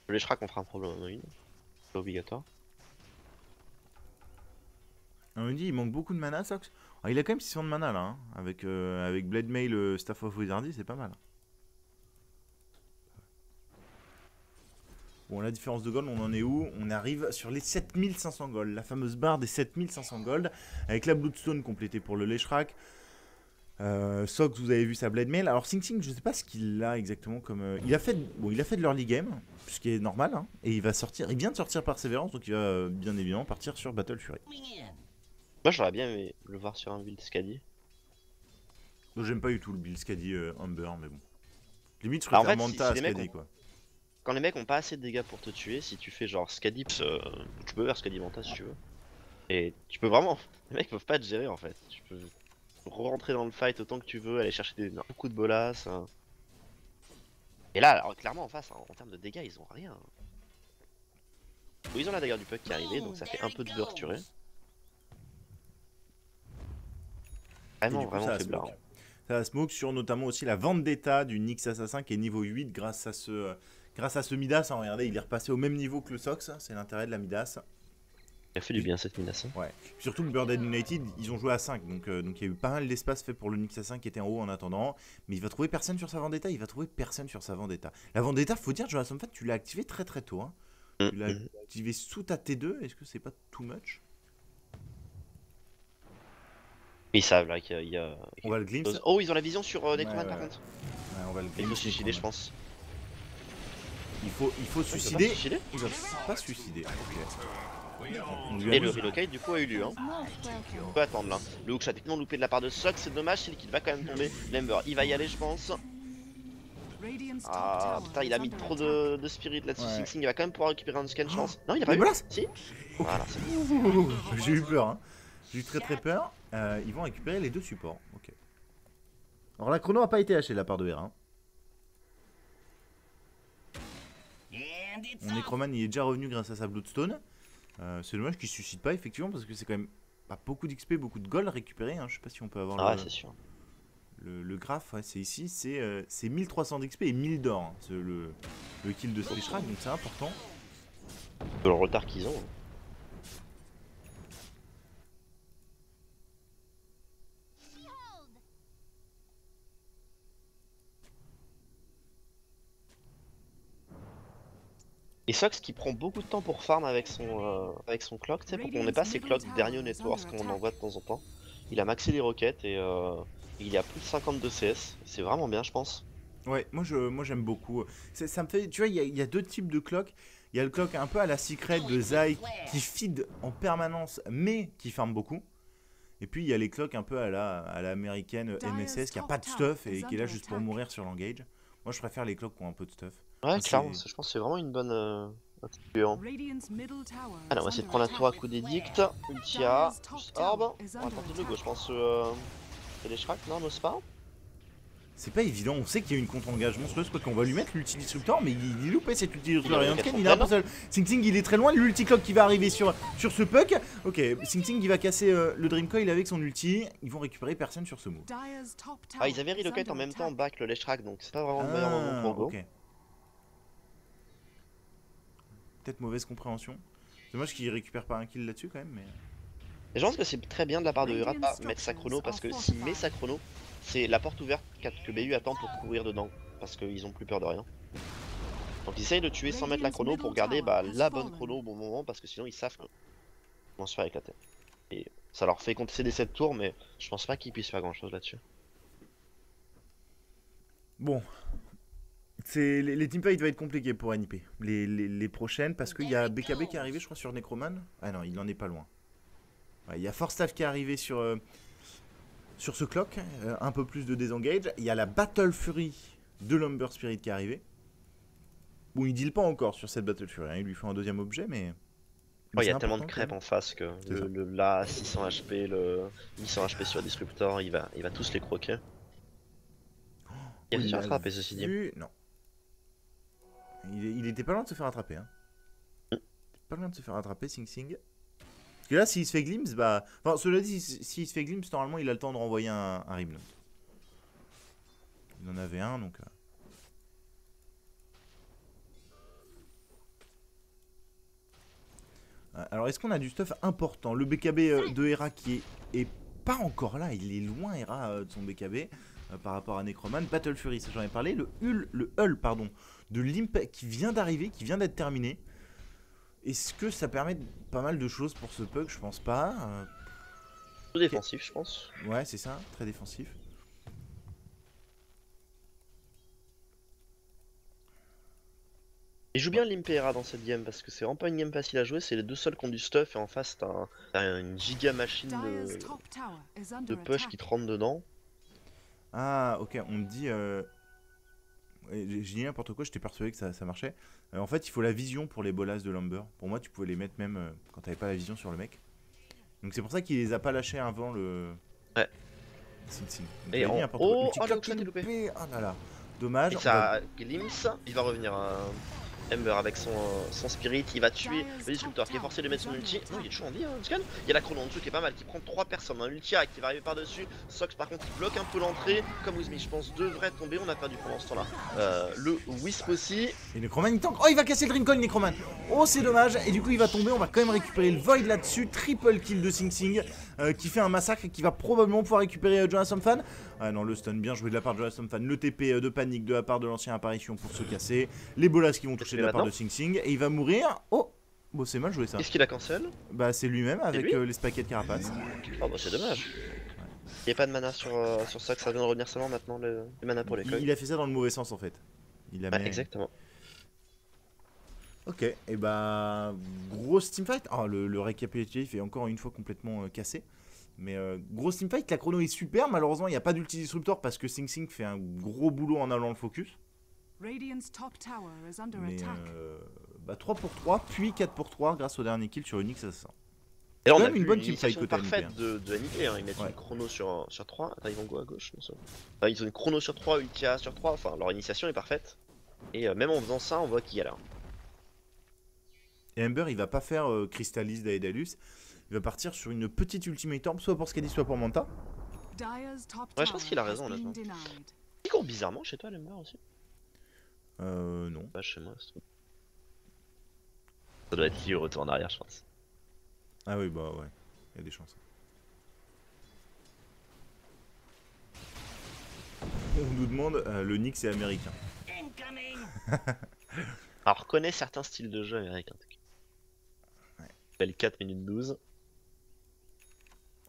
Le Leshrac on fera un problème en une, c'est obligatoire. On me dit il manque beaucoup de mana, Sox. Ah, il a quand même 600 de mana là, hein. Avec Blade Mail, Staff of Wizardry, c'est pas mal. Bon, la différence de gold, on en est où? On arrive sur les 7500 gold, la fameuse barre des 7500 gold, avec la Bloodstone complétée pour le Leshrac. Sox, vous avez vu sa Blade Mail. Alors Sing Sing, je sais pas ce qu'il a exactement comme. Il a fait de l'early game, ce qui est normal, hein, et il vient de sortir Persévérance, donc il va bien évidemment partir sur Battle Fury. Moi j'aurais bien aimé le voir sur un build Skadi. J'aime pas du tout le build Skadi Humber, mais bon. Limite, je Alors, préfère en fait, Manta à si les mecs Skadi, ont- quoi. Quand les mecs ont pas assez de dégâts pour te tuer, si tu fais genre Skadi, tu peux faire Skadi Manta si tu veux. Et tu peux vraiment. Les mecs peuvent pas te gérer en fait. Tu peux rentrer dans le fight autant que tu veux, aller chercher un coup de bolas. Hein. Et là, alors, clairement en face, hein, en termes de dégâts, ils ont rien. Bon, ils ont la dagger du puck qui est arrivée, donc ça fait un peu de burst turé. Vraiment, Et du coup, vraiment ça faible. smoke. Ça va smoke sur notamment aussi la Vendetta du Nyx Assassin qui est niveau 8 grâce à ce Midas. Hein, regardez, il est repassé au même niveau que le Sox, hein, c'est l'intérêt de la Midas. Il a fait du bien cette menace. Ouais. Surtout que Birdhead United, ils ont joué à 5, donc il y a eu pas mal d'espace fait pour le Nyx Assassin qui était en haut en attendant. Mais il va trouver personne sur sa Vendetta, La Vendetta, faut dire, Jonathan Fat, tu l'as activé très très tôt. Hein. Tu l'as activé sous ta T2, est-ce que c'est pas too much? Ils savent là qu'il y a. On va le glimpse. Oh, ils ont la vision sur Necroman par ouais. contre. Ouais, on va le Il faut glimpse. se suicider, je pense. Il faut Il peut pas suicider. se suicider. Il va pas se suicider. Ok. On lui Et annonce- le relocate du coup a eu lieu. Hein. On peut attendre là. Le hookshot est tellement loupé de la part de Sox, c'est dommage, c'est qu'il va quand même tomber. Lember, il va y aller, je pense. Radiant's top Ah tower putain, il is a mis under trop attack. de spirit là-dessus. Ouais. Sing Sing, il va quand même pouvoir récupérer un scan, je pense. Non, il a pas mais eu. voilà. Si. Voilà, c'est bon. J'ai eu peur, hein. J'ai eu très très peur. Ils vont récupérer les deux supports. Ok. Alors la chrono a pas été hachée de la part de Hera. Mon Necroman il est déjà revenu grâce à sa Bloodstone. C'est dommage qu'il ne suscite pas effectivement parce que c'est quand même pas beaucoup d'XP, beaucoup de gold récupéré. Hein. Je sais pas si on peut avoir Ah ouais, c'est sûr. le graphe. Ouais, c'est ici, c'est 1300 d'XP et 1000 d'or. Hein. C'est le kill de Slishrak, donc c'est important. Le retard qu'ils ont. Et Sox qui prend beaucoup de temps pour farm avec son clock, tu sais, pour qu'on n'ait pas ces clocks dernier networks qu'on envoie de temps en temps. Il a maxé les roquettes et il est à plus de 52 CS. C'est vraiment bien, je pense. Ouais, moi j'aime beaucoup. Ça me fait, tu vois, il y a deux types de clock. Il y a le clock un peu à la secret de Zai qui feed en permanence mais qui farm beaucoup. Et puis il y a les clocks un peu à la américaine MSS qui a pas de stuff et qui est là juste pour mourir sur l'engage. Moi je préfère les clocks qui ont un peu de stuff. Ouais, Enfin, clairement, je pense que c'est vraiment une bonne attribuant. Alors, on va essayer de prendre la tour à coup d'édict. Ultia, plus orb. On va tenter le go, je pense. C'est les Shrek, non, n'ose pas. c'est pas évident, on sait qu'il y a une contre-engage monstrueuse, quoi qu'on va lui mettre l'ulti disruptor, mais il loupait cet ulti disruptor. Il a Et en tout cas, quatre il est un peu fontaines. seul. Sing Sing il est très loin, l'ulti clock qui va arriver sur ce puck. Ok, Sing Sing il va casser le Dream Coil avec son ulti. Ils vont récupérer personne sur ce move. Ah, ils avaient relocate en même temps back le Leshrak, donc c'est pas vraiment le meilleur moment pour go. Ok. Peut-être mauvaise compréhension. C'est dommage qu'il récupère pas un kill là-dessus quand même, mais. Et je pense que c'est très bien de la part de Hura de pas mettre sa chrono parce que s'il met sa chrono, c'est la porte ouverte que BU attend pour courir dedans parce qu'ils ont plus peur de rien. Donc ils essayent de tuer sans mettre la chrono pour garder la bonne chrono au bon moment parce que sinon ils savent comment se faire éclater. Et ça leur fait contester des 7 tours, mais je pense pas qu'ils puissent faire grand chose là-dessus. Bon. Les teamfights vont être compliqués pour NIP. Les prochaines, parce qu'il y a BKB qui est arrivé, je crois, sur Necroman. Ah non, il en est pas loin. Ouais, il y a Forstaff qui est arrivé sur ce clock, un peu plus de désengage. Il y a la Battle Fury de Lumber Spirit qui est arrivée. Bon, il deal pas encore sur cette Battle Fury, hein. Il lui faut un deuxième objet, mais. Ouais, il y a c'est tellement de important, crêpes quand en face que C'est ça. là 600 HP, le 800 HP sur le Disruptor, il va tous les croquer. Il a même. réussi à l'a attraper ceci dit. vu. Non. Il était pas loin de se faire attraper. Hein. Pas loin de se faire attraper, Sing Sing. Parce que là, s'il se fait glimpse, bah. Enfin, cela dit, s'il se fait glimpse, normalement, il a le temps de renvoyer un Rimnot. Il en avait un, donc. Alors, est-ce qu'on a du stuff important? Le BKB de Hera qui est pas encore là. Il est loin, Hera, de son BKB par rapport à Necroman. Battle Fury, ça j'en ai parlé. Le Hull, pardon, de Limp qui vient d'arriver, qui vient d'être terminé. Est-ce que ça permet pas mal de choses pour ce puck? Je pense pas. Tout défensif, je pense. Ouais, c'est ça, très défensif. Il joue bien l'Impera dans cette game parce que c'est vraiment pas une game facile à jouer, c'est les deux seuls qui ont du stuff et en face t'as une giga machine de push qui te rentre dedans. Ah, ok, on me dit. J'ai dit n'importe quoi, j'étais persuadé que ça marchait. En fait, il faut la vision pour les bolas de Lumber. Pour moi, tu pouvais les mettre même quand t'avais pas la vision sur le mec. Donc c'est pour ça qu'il les a pas lâchés avant le. Ouais. Sing Sing. Donc, Et j'avais dit en n'importe quoi. haut, Une petite oh, cloque l'outshot est loupé. loupée. Oh là là. Dommage. Et on va- ça glimpse, il va revenir Ember avec son spirit, il va tuer le Disruptor qui est forcé de mettre son ulti. Non, il est toujours en vie, hein, Scan. Il y a la chrono en dessous qui est pas mal, qui prend 3 personnes. Un Ultia qui va arriver par-dessus. Sox par contre il bloque un peu l'entrée. Comme Wizme, je pense, devrait tomber. On a perdu pendant ce temps-là. Le Wisp aussi. Et Necroman il tank. Oh, il va casser le Dream Coil, Necroman. Oh, c'est dommage. Et du coup, il va tomber. On va quand même récupérer le Void là-dessus. Triple kill de Sing Sing qui fait un massacre et qui va probablement pouvoir récupérer Jonathan Fan. Ah non, le stun bien joué de la part de Jonathan Fan. Le TP de panique de la part de l'ancien apparition pour se casser. Les bolas qui vont toucher de la part de Sing Sing. Et il va mourir. Oh, bon, c'est mal joué ça. Qu'est-ce qu'il a cancel? Bah, c'est lui-même avec lui les paquets de carapace. Oh bah c'est dommage. Il n'y a pas de mana sur Sox, ça vient de revenir seulement maintenant les mana pour les coils. Il a fait ça dans le mauvais sens en fait. Il a Ouais, mis- exactement. Ok, et bah grosse teamfight. Oh, le récapitulatif est encore une fois complètement cassé. Mais grosse teamfight, la chrono est super. Malheureusement, il n'y a pas d'ulti disruptor parce que Sing Sing fait un gros boulot en allant le focus. Mais 3 pour 3, puis 4 pour 3 grâce au dernier kill sur Unix Assassin. Et là on quand a même vu une bonne une teamfight initiation côté parfaite NIP, de NIP, hein. Ils mettent Ouais. une chrono sur 3. Attends, ils vont go à gauche, non ça. Enfin, ils ont une chrono sur 3, Ultia sur 3, enfin leur initiation est parfaite. Et même en faisant ça, on voit qu'il y a là. Et Ember, il va pas faire Crystallis d'Aedalus. Il va partir sur une petite Ultimate Orb, soit pour Skadi, soit pour Manta. Ouais, je pense qu'il a raison, honnêtement. Il court bizarrement chez toi, l'Ember aussi? Non. Pas chez moi, c'est tout. Ça doit être lié au retour en arrière, je pense. Ah oui, bah ouais, il y a des chances. On nous demande, le Nyx est américain. Alors, on reconnaît certains styles de jeu américains. Ouais. Belle 4 minutes 12.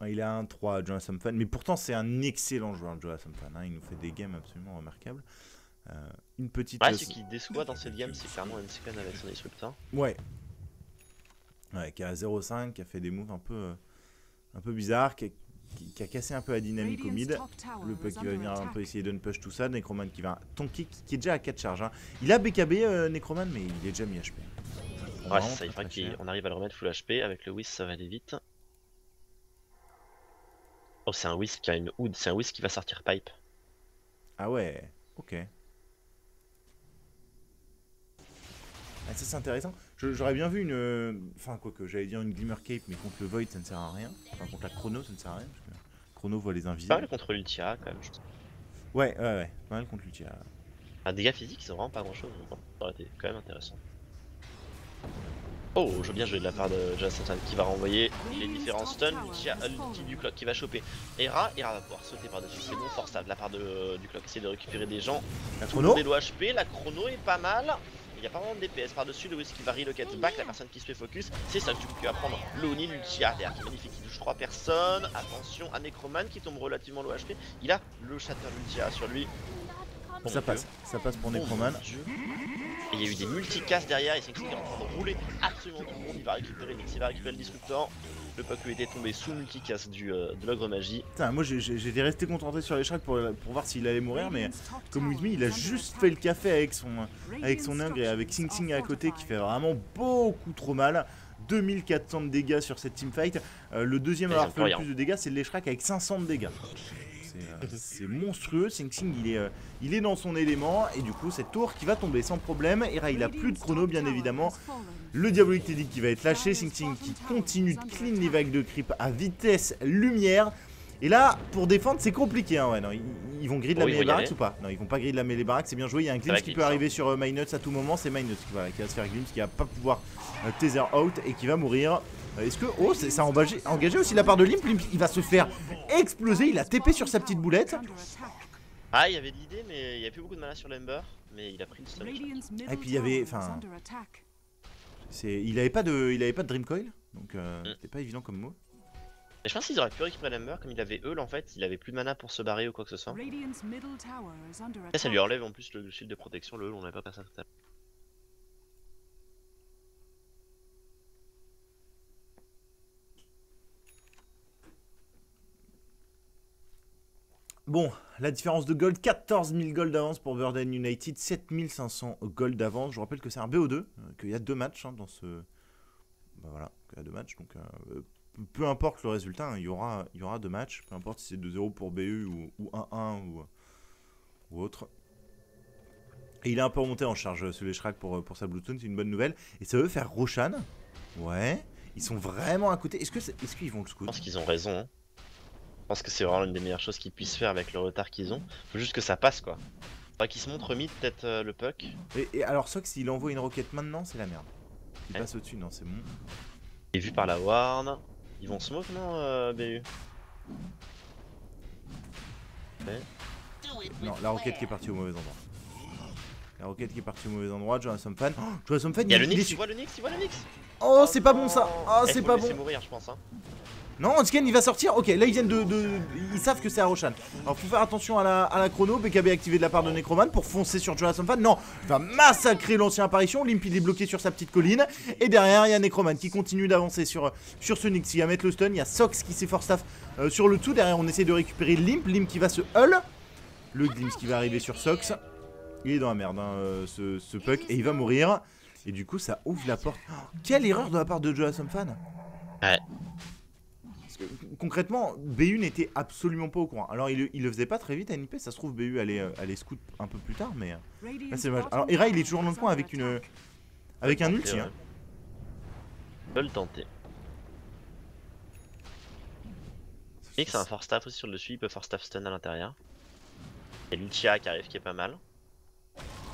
Ouais, il a un 3, Jonathan Fan, mais pourtant c'est un excellent joueur, Jonathan Fan. Hein. Il nous fait des games absolument remarquables. Une petite. Ouais, ce qui déçoit dans cette game, c'est clairement N-Scan avec son disruptor. Ouais. Ouais, qui a 0,5, qui a fait des moves un peu bizarres, qui a cassé un peu la dynamique au mid. Le puck qui va venir un peu essayer de push tout ça. Necroman qui va tanker, qui est déjà à 4 charges. Hein. Il a BKB Necroman, mais il est déjà mis HP. Ouais, c'est ça, il faudra qu'on arrive à le remettre full HP. Avec le Whis, ça va aller vite. Oh, c'est un Whis qui a une Hood, c'est un Whis qui va sortir pipe. Ah ouais, ok. Ah, ça c'est intéressant. J'aurais bien vu une. Enfin, quoi que j'allais dire une Glimmer Cape, mais contre le Void ça ne sert à rien. Enfin, contre la Chrono ça ne sert à rien. Parce que Chrono voit les Pas invisibles. mal contre l'Ultia quand même, je pense. Ouais. Pas mal contre l'Ultia. Un dégât physique, c'est vraiment pas grand chose. Bon, ça aurait été quand même intéressant. Oh, je veux bien jouer de la part de Jonathan qui va renvoyer les différents stuns. L'Ultia, l'ulti du Clock qui va choper Hera va pouvoir sauter par-dessus. C'est bon, force de la part du Clock, essayer de récupérer des gens. La Tout le Chrono monde est low HP, la Chrono est pas mal. Il y a pas vraiment de DPS par-dessus, le Whis qui va relocate back, la personne qui se fait focus, c'est ça du coup qui va prendre l'Oni, l'Ultia derrière qui est magnifique, il touche 3 personnes, attention à Necroman qui tombe relativement low HP, il a le Shatter l'Ultia sur lui. Bon, ça passe pour Necroman. Et il y a eu des multicasses derrière, et c'est qui est en train de rouler absolument tout le monde, il va récupérer Nix, il va récupérer le Disruptor. Le puck lui était tombé sous multicasse de l'ogre magie. Putain, moi j'étais resté concentré sur les Shrek pour voir s'il allait mourir, mais comme With Me, il a juste fait le café avec son ogre et avec Sing Sing à côté qui fait vraiment beaucoup trop mal. 2400 de dégâts sur cette teamfight. Le deuxième à avoir fait le plus de dégâts, c'est le Shrek avec 500 de dégâts. C'est monstrueux. Sing Sing il est dans son élément et du coup cette tour qui va tomber sans problème. Hera il a plus de chrono bien évidemment. Le Diabolic Teddy qui va être lâché. Sing Sing qui continue de clean les vagues de creep à vitesse lumière. Et là pour défendre c'est compliqué hein. Ouais, non, ils vont grid la mêlée barracks ou pas? Non ils vont pas grid la mêlée barracks, c'est bien joué. Il y a un glimpse qui peut arriver sur Mynuts à tout moment. C'est Mynuts qui va se faire glimpse, qui va pas pouvoir tether out et qui va mourir. Est-ce que... Oh, ça a engagé aussi la part de Limp. Limp, il va se faire exploser. Il a TP sur sa petite boulette. Ah, il y avait de l'idée, mais il y avait plus beaucoup de mana sur l'Ember. Mais il a pris le stun. Et puis il y avait... Enfin... Il avait pas de Dream Coil. Donc c'était pas évident comme mot. Et je pense qu'ils auraient pu récupérer l'Ember. Comme il avait Eul en fait, il avait plus de mana pour se barrer ou quoi que ce soit. Et ça lui enlève en plus le shield de protection. Le Eul, on n'avait pas passé ça tout à l'heure. Bon, la différence de gold, 14 000 gold d'avance pour Verden United, 7500 gold d'avance. Je vous rappelle que c'est un BO2, qu'il y a 2 matchs hein, dans ce... Bah voilà, qu'il y a 2 matchs, donc peu importe le résultat, hein, il y aura 2 matchs, peu importe si c'est 2-0 pour BU ou 1-1 ou autre. Et il est un peu remonté en charge sur les Shrek pour sa Bluetooth, c'est une bonne nouvelle. Et ça veut faire Roshan, ouais, ils sont vraiment à côté. Est-ce qu'ils vont le scout? Je pense qu'ils ont raison. Hein. Je pense que c'est vraiment l'une des meilleures choses qu'ils puissent faire avec le retard qu'ils ont. Faut juste que ça passe quoi. Faudrait qu'ils se montrent mid peut-être le puck. Et alors Sox s'il envoie une roquette maintenant c'est la merde. Il passe au-dessus, non c'est bon. Et vu par la ward. Ils vont smoke non BU ouais. Non, la roquette qui est partie au mauvais endroit. La roquette qui est partie au mauvais endroit, Jonathan Fan. Oh, Jonathan Fan, il y a le Nyx, il voit le Nyx. Oh, c'est pas bon ça. Oh, c'est pas bon. C'est mourir je pense hein. Non, Scan il va sortir. Ok, là ils viennent ils savent que c'est à Roshan. Alors faut faire attention à la chrono. BKB activé de la part de Necroman pour foncer sur Jonathan Fan. Non, il va massacrer l'ancien apparition. Limp il est bloqué sur sa petite colline. Et derrière il y a Necroman qui continue d'avancer sur ce Nyx. Il va mettre le stun. Il y a Sox qui s'efforce sur le tout. Derrière on essaie de récupérer Limp. Limp qui va se hull. Le glimpse qui va arriver sur Sox. Il est dans la merde hein, ce puck. Et il va mourir. Et du coup ça ouvre la porte. Oh, quelle erreur de la part de Jonathan Fan. Ouais. Concrètement, BU n'était absolument pas au courant. Alors il le faisait pas très vite à NIP, ça se trouve BU allait scout un peu plus tard, mais là c'est dommage. Alors Hera il est toujours dans le coin avec un ulti. Hein. On peut le tenter. Nyx a un force staff aussi sur le dessus, il peut force staff stun à l'intérieur. Il y a l'Ultia qui arrive qui est pas mal.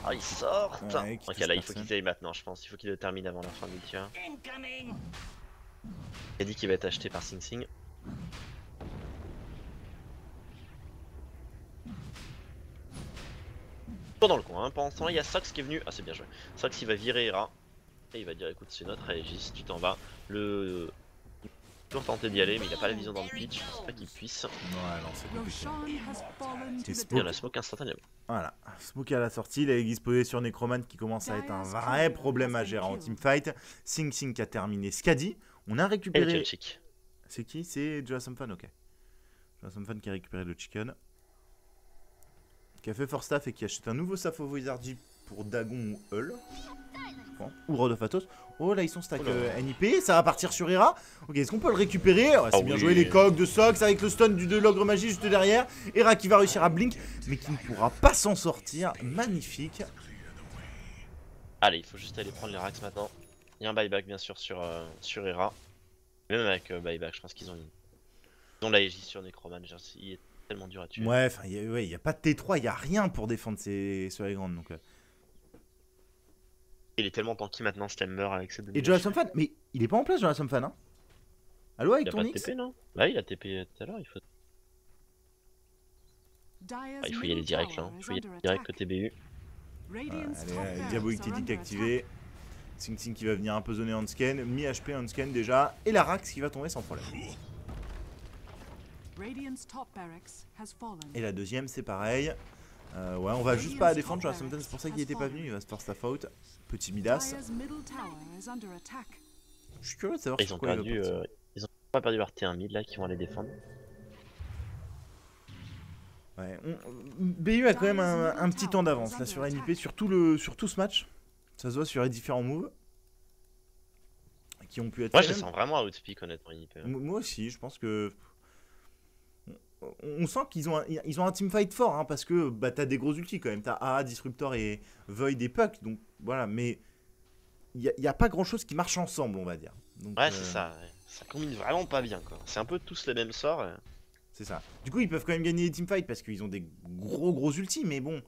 Ah ils sortent ouais, ok là il faut qu'ils aillent maintenant je pense, il faut qu'ils le terminent avant la fin de l'Ultia. Il a dit qu'il va être acheté par Sing Sing. Toujours dans le coin, hein. Pendant ce temps là il y a Sox qui est venu, ah c'est bien joué, Sox il va virer Hera, et il va dire écoute c'est notre Aegis, tu t'en vas, le... Il peut toujours tenter d'y aller mais il a pas la vision dans le pitch, je pense pas qu'il puisse. Ouais, non, c'est compliqué. Roshan has fallen to C'est the Smoke. Il y en a dead. smoke instantanément. Voilà, Smoke à la sortie, la Aegis posée sur Necroman qui commence à être un vrai problème à gérer en teamfight. Sing Sing qui a terminé Skadi. On a Et le récupéré. chick. C'est qui? C'est Joasomfan, ok. Joasomfan qui a récupéré le chicken. Qui a fait Force Staff et qui achète un nouveau Staff of Wizardry pour Dagon ou Hull. Bon, ou Rod of Athos. Oh là ils sont stack Oh là. NIP, ça va partir sur Hera. Ok, est-ce qu'on peut le récupérer? Ouais, c'est Ah bien oui. joué les coques de Sox avec le stun de l'ogre magie juste derrière. Hera qui va réussir à blink, mais qui ne pourra pas s'en sortir. Magnifique. Allez, il faut juste aller prendre les racks maintenant. Il y a un buyback bien sûr sur Hera. Même avec buyback, je pense qu'ils ont la Aegis sur Necroman, genre, il est tellement dur à tuer. Ouais, enfin, il y a pas de T3, il y a rien pour défendre sur les grandes. Donc, Il est tellement tanky maintenant, Stemmer avec ses Et Joasomfan, mais il est pas en place, Joasomfan, hein? Allo, avec Il a ton pas de X? TP non? Bah il a TP tout à l'heure, il faut y aller direct là, il faut y aller direct côté BU. Allez, Diabolik qui est activé. Sing Sing qui va venir un peu zoner on scan. Mi-HP on scan déjà. Et la Rax qui va tomber sans problème. Et la deuxième, c'est pareil. Ouais, on va juste pas à défendre. Joasomfan, c'est pour ça qu'il était pas venu. Il va se faire staff out. Petit Midas. Je suis curieux de savoir Ils ont quoi il va perdu, partir. ils ont pas perdu leur T1 mid là qui vont aller défendre. Ouais, BU a quand même un petit temps d'avance là sur NIP, sur tout ce match. Ça se voit sur les différents moves qui ont pu être Moi faits je les même. sens vraiment outspeak honnêtement NIP. Moi aussi, je pense que on sent qu'ils ont un teamfight fort hein, parce que bah t'as des gros ultis quand même, t'as AA, Disruptor et Void et Puck, donc voilà, mais il y a pas grand chose qui marche ensemble on va dire. Donc, Ouais c'est ça, ouais. Ça combine vraiment pas bien quoi. C'est un peu tous les mêmes sorts. C'est ça. Du coup ils peuvent quand même gagner les teamfights parce qu'ils ont des gros ultis, mais bon.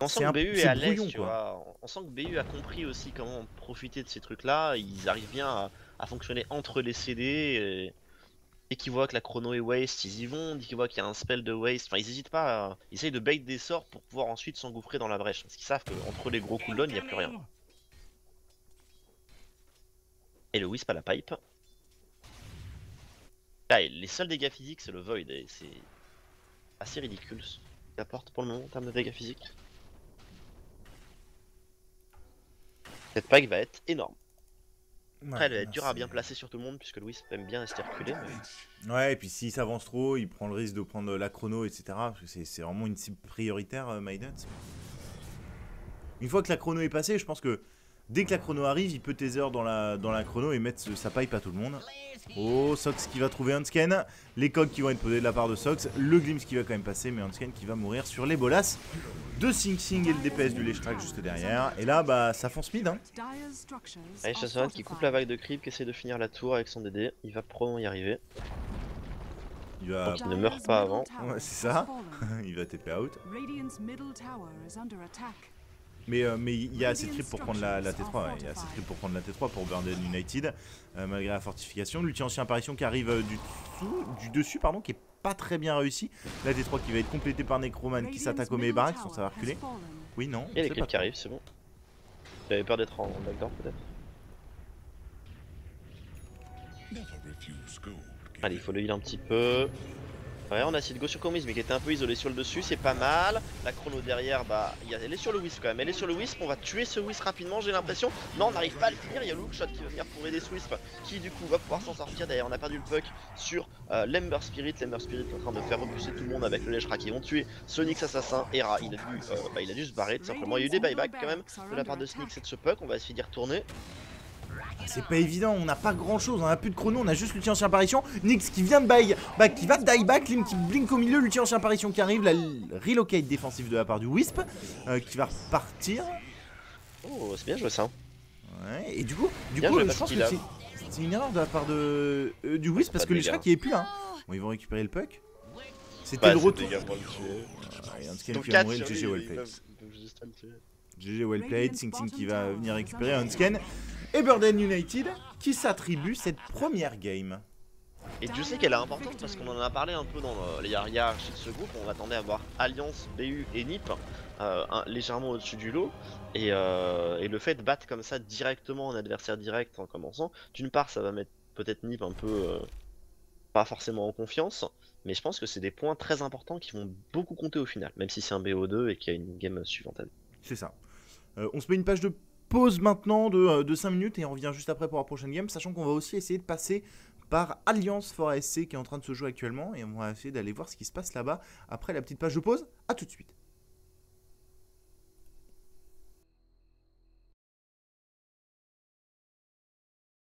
On sent C'est que un- BU est c'est à l'aise, brouillon, tu quoi. vois. On sent que BU a compris aussi comment profiter de ces trucs-là. Ils arrivent bien à fonctionner entre les CD. Dès qu'ils voient que la chrono est waste, ils y vont. Dès qu'ils voient qu'il y a un spell de waste, enfin ils hésitent pas. Ils essayent de bait des sorts pour pouvoir ensuite s'engouffrer dans la brèche. Parce qu'ils savent qu'entre les gros cooldowns, il n'y a plus rien. Et le Wisp à la pipe. Là, les seuls dégâts physiques, c'est le Void. Et c'est assez ridicule ce qu'il apporte pour le moment en termes de dégâts physiques. Cette pack va être énorme. Après, elle va être dure à bien placer sur tout le monde puisque le Wisp aime bien rester reculé. Mais... Ouais, et puis s'il s'avance trop, il prend le risque de prendre la chrono, etc. Parce que c'est vraiment une cible prioritaire, Maiden. Une fois que la chrono est passée, je pense que dès que la chrono arrive, il peut taser dans la chrono et mettre sa pipe à tout le monde. Oh, Sox qui va trouver Unscan, les cogs qui vont être posés de la part de Sox, le Glimpse qui va quand même passer, mais Unscan qui va mourir sur les bolas de Sing Sing et le DPS du Leshrac juste derrière. Et là, bah, ça fonce speed, hein. Allez, Chasson qui coupe la vague de creep, qui essaie de finir la tour avec son DD. Il va probablement y arriver. Il va... Donc, il ne meurt pas avant. Ouais, c'est ça. Il va TP out. Mais il y a assez de creep pour prendre la T3, ouais. Il y a assez de creep pour prendre la T3 pour Burden United, malgré la fortification. L'ulti ancien apparition qui arrive du dessus, pardon, qui est pas très bien réussi. La T3 qui va être complétée par Necroman qui s'attaque au Mebarak, sans savoir reculer. Oui, non. Il y a les c'est creeps pas qui arrivent, c'est bon. J'avais peur d'être en backdoor peut-être. Allez, il faut le heal un petit peu. Ouais, on a essayé de go sur Comis, mais qui était un peu isolé sur le dessus, c'est pas mal. La chrono derrière, bah, elle est sur le Wisp quand même. Elle est sur le Wisp, on va tuer ce Wisp rapidement, j'ai l'impression. Non, on n'arrive pas à le finir. Il y a le hookshot qui va venir pour aider ce Wisp, qui du coup va pouvoir s'en sortir. D'ailleurs, on a perdu le puck sur l'Ember Spirit. L'Ember Spirit est en train de faire repousser tout le monde avec le Leshrac. Ils vont tuer Sonic Assassin. Hera, il a dû se barrer tout simplement. Il y a eu des buybacks quand même de la part de Sonic et de ce puck. On va essayer d'y retourner. C'est pas évident, on n'a pas grand chose, on a plus de chrono, on a juste l'ulti ancien apparition. Nyx qui vient de buyback, qui va die back, Lim qui blink au milieu, l'ulti ancien apparition qui arrive, la relocate défensive de la part du Wisp qui va repartir. Oh, c'est bien joué ça. Ouais, et du coup Bien je joué, pense parce que qu'il c'est une erreur de la part du Wisp parce Pas que de le Leshrac dégâts. il est plus là. Bon, ils vont récupérer le puck. C'était Bah, le c'est retour. dégâts pour le tuer. Et un scan Donc qui va 4 mourir, sur GG lui, well ils played. peuvent juste le tuer. GG well played, Sing Sing qui va venir récupérer un scan. Et Burden United qui s'attribue cette première game. Et Dieu sait qu'elle est importante parce qu'on en a parlé un peu dans les hiérarchies de ce groupe. On attendait à voir Alliance, BU et NiP légèrement au-dessus du lot. Et le fait de battre comme ça directement un adversaire direct en commençant, d'une part ça va mettre peut-être NiP un peu pas forcément en confiance, mais je pense que c'est des points très importants qui vont beaucoup compter au final, même si c'est un BO2 et qu'il y a une game suivante à venir. C'est ça. On se met une page de pause maintenant de 5 minutes et on revient juste après pour la prochaine game, sachant qu'on va aussi essayer de passer par Alliance Fort SC qui est en train de se jouer actuellement et on va essayer d'aller voir ce qui se passe là-bas après la petite page de pause. A tout de suite.